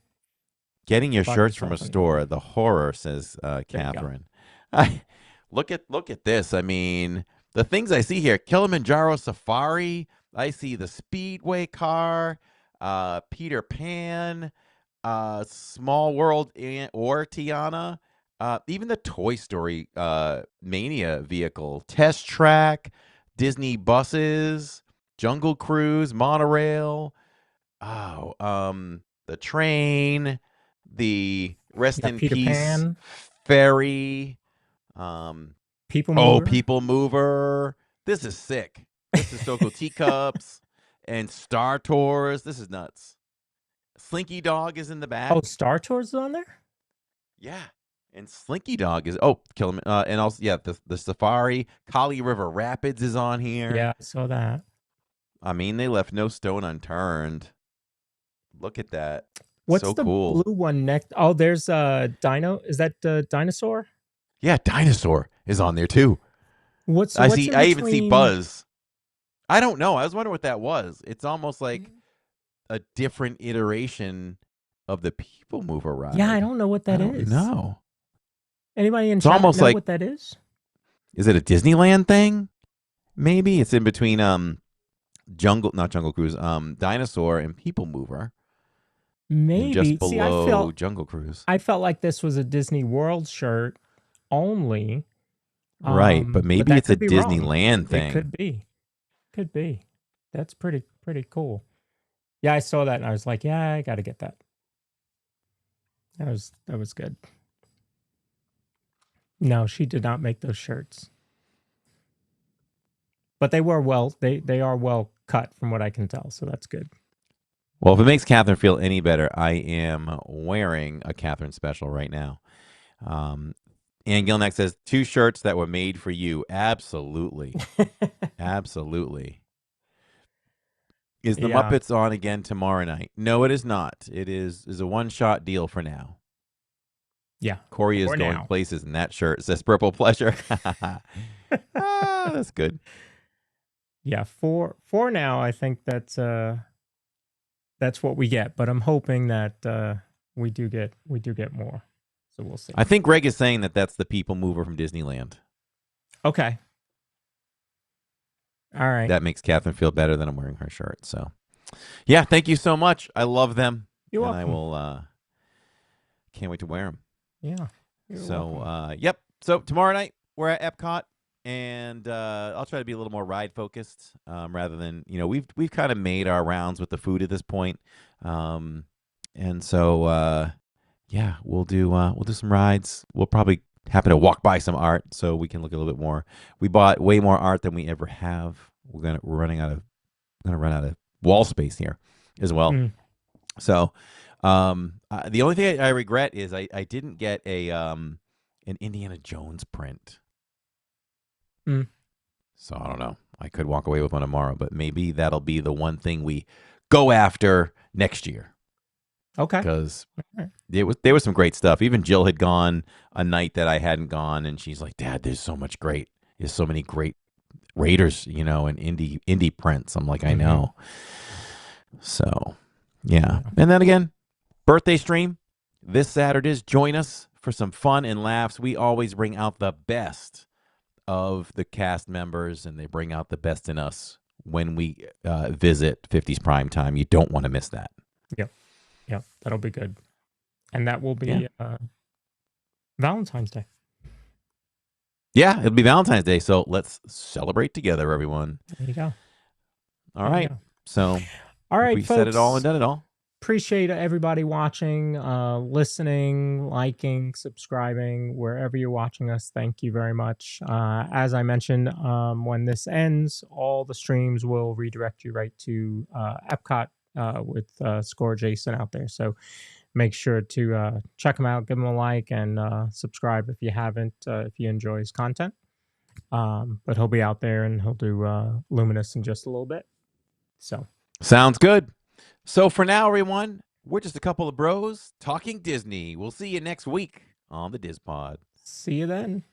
Getting your Bought shirts from a yourself an- store, the horror, says you go. Catherine. Look at this. I mean, the things I see here: Kilimanjaro Safari. I see the Speedway car, Peter Pan, Small World, or Tiana. Even the Toy Story Mania vehicle, Test Track, Disney buses, Jungle Cruise, monorail. The train, the Rest in Peter Peace Pan. ferry. People Mover. People Mover. This is sick. This is so cool. Teacups and Star Tours. This is nuts. Slinky Dog is in the back. Oh, Star Tours is on there? Yeah. And Slinky Dog is and also the Safari. Kali River Rapids is on here. Yeah, I saw that. I mean, they left no stone unturned. Look at that. What's so the cool. blue one next? Oh, there's Dino. Is that Dinosaur? Yeah, Dinosaur is on there too. What's I in even see between- Buzz. I don't know. I was wondering what that was. It's almost like a different iteration of the People Mover ride. Yeah, I don't know what that is. No. Anybody in It's chat almost know like- what that is? Is it a Disneyland thing? Maybe it's in between not Jungle Cruise, Dinosaur and People Mover. And Maybe. just See, below Jungle Cruise. I felt like this was a Disney World shirt only. Right, but maybe that it's a could be wrong. Disneyland thing. It could be. Could be. That's pretty cool. Yeah, I saw that and I was like, yeah, I got to get that. That was good. No, she did not make those shirts. But they were they are well cut from what I can tell, so that's good. Well, if it makes Catherine feel any better, I am wearing a Catherine special right now. Ann Gilnack says, 2 shirts that were made for you. Absolutely. Absolutely. Is the Yeah. Muppets on again tomorrow night? No, it is not. It is a one-shot deal for now. Yeah. Corey is For going now. places in that shirt. It says Purple Pleasure. That's good. Yeah, for now, I think that's what we get. But I'm hoping that we do get more. So we'll see. I think Greg is saying that that's the People Mover from Disneyland. Okay. All right. That makes Catherine feel better than I'm wearing her shirt. So, yeah, thank you so much. I love them. You're and I welcome. will can't wait to wear them. Yeah. You're welcome. Yep. So tomorrow night we're at Epcot, and I'll try to be a little more ride focused rather than we've kind of made our rounds with the food at this point, and so yeah, we'll do some rides. We'll probably happen to walk by some art so we can look a little bit more. We bought way more art than we ever have. We're gonna run out of wall space here as well. Mm. So the only thing I regret is I didn't get an Indiana Jones print. Mm. So I don't know. I could walk away with one tomorrow, but maybe that'll be the one thing we go after next year. Okay. Because there was some great stuff. Even Jill had gone a night that I hadn't gone, and she's like, "Dad, there's so many great Raiders, and indie prints." I'm like, I know. So, yeah. And then again, birthday stream this Saturday's. Join us for some fun and laughs. We always bring out the best of the cast members, and they bring out the best in us when we visit 50s Prime Time. You don't want to miss that. Yep. Yep, that'll be good. And that will be Valentine's Day. Yeah, it'll be Valentine's Day, so let's celebrate together, everyone. There you go. All right. So all right, we folks, said it all and done it all. Appreciate everybody watching, listening, liking, subscribing, wherever you're watching us. Thank you very much. As I mentioned, when this ends, all the streams will redirect you right to Epcot with Score Jason out there. So make sure to check him out, give him a like, and subscribe if you haven't, if you enjoy his content. But he'll be out there and he'll do Luminous in just a little bit. So sounds good. So for now, everyone, we're just a couple of bros talking Disney. We'll see you next week on the DIZPod. See you then.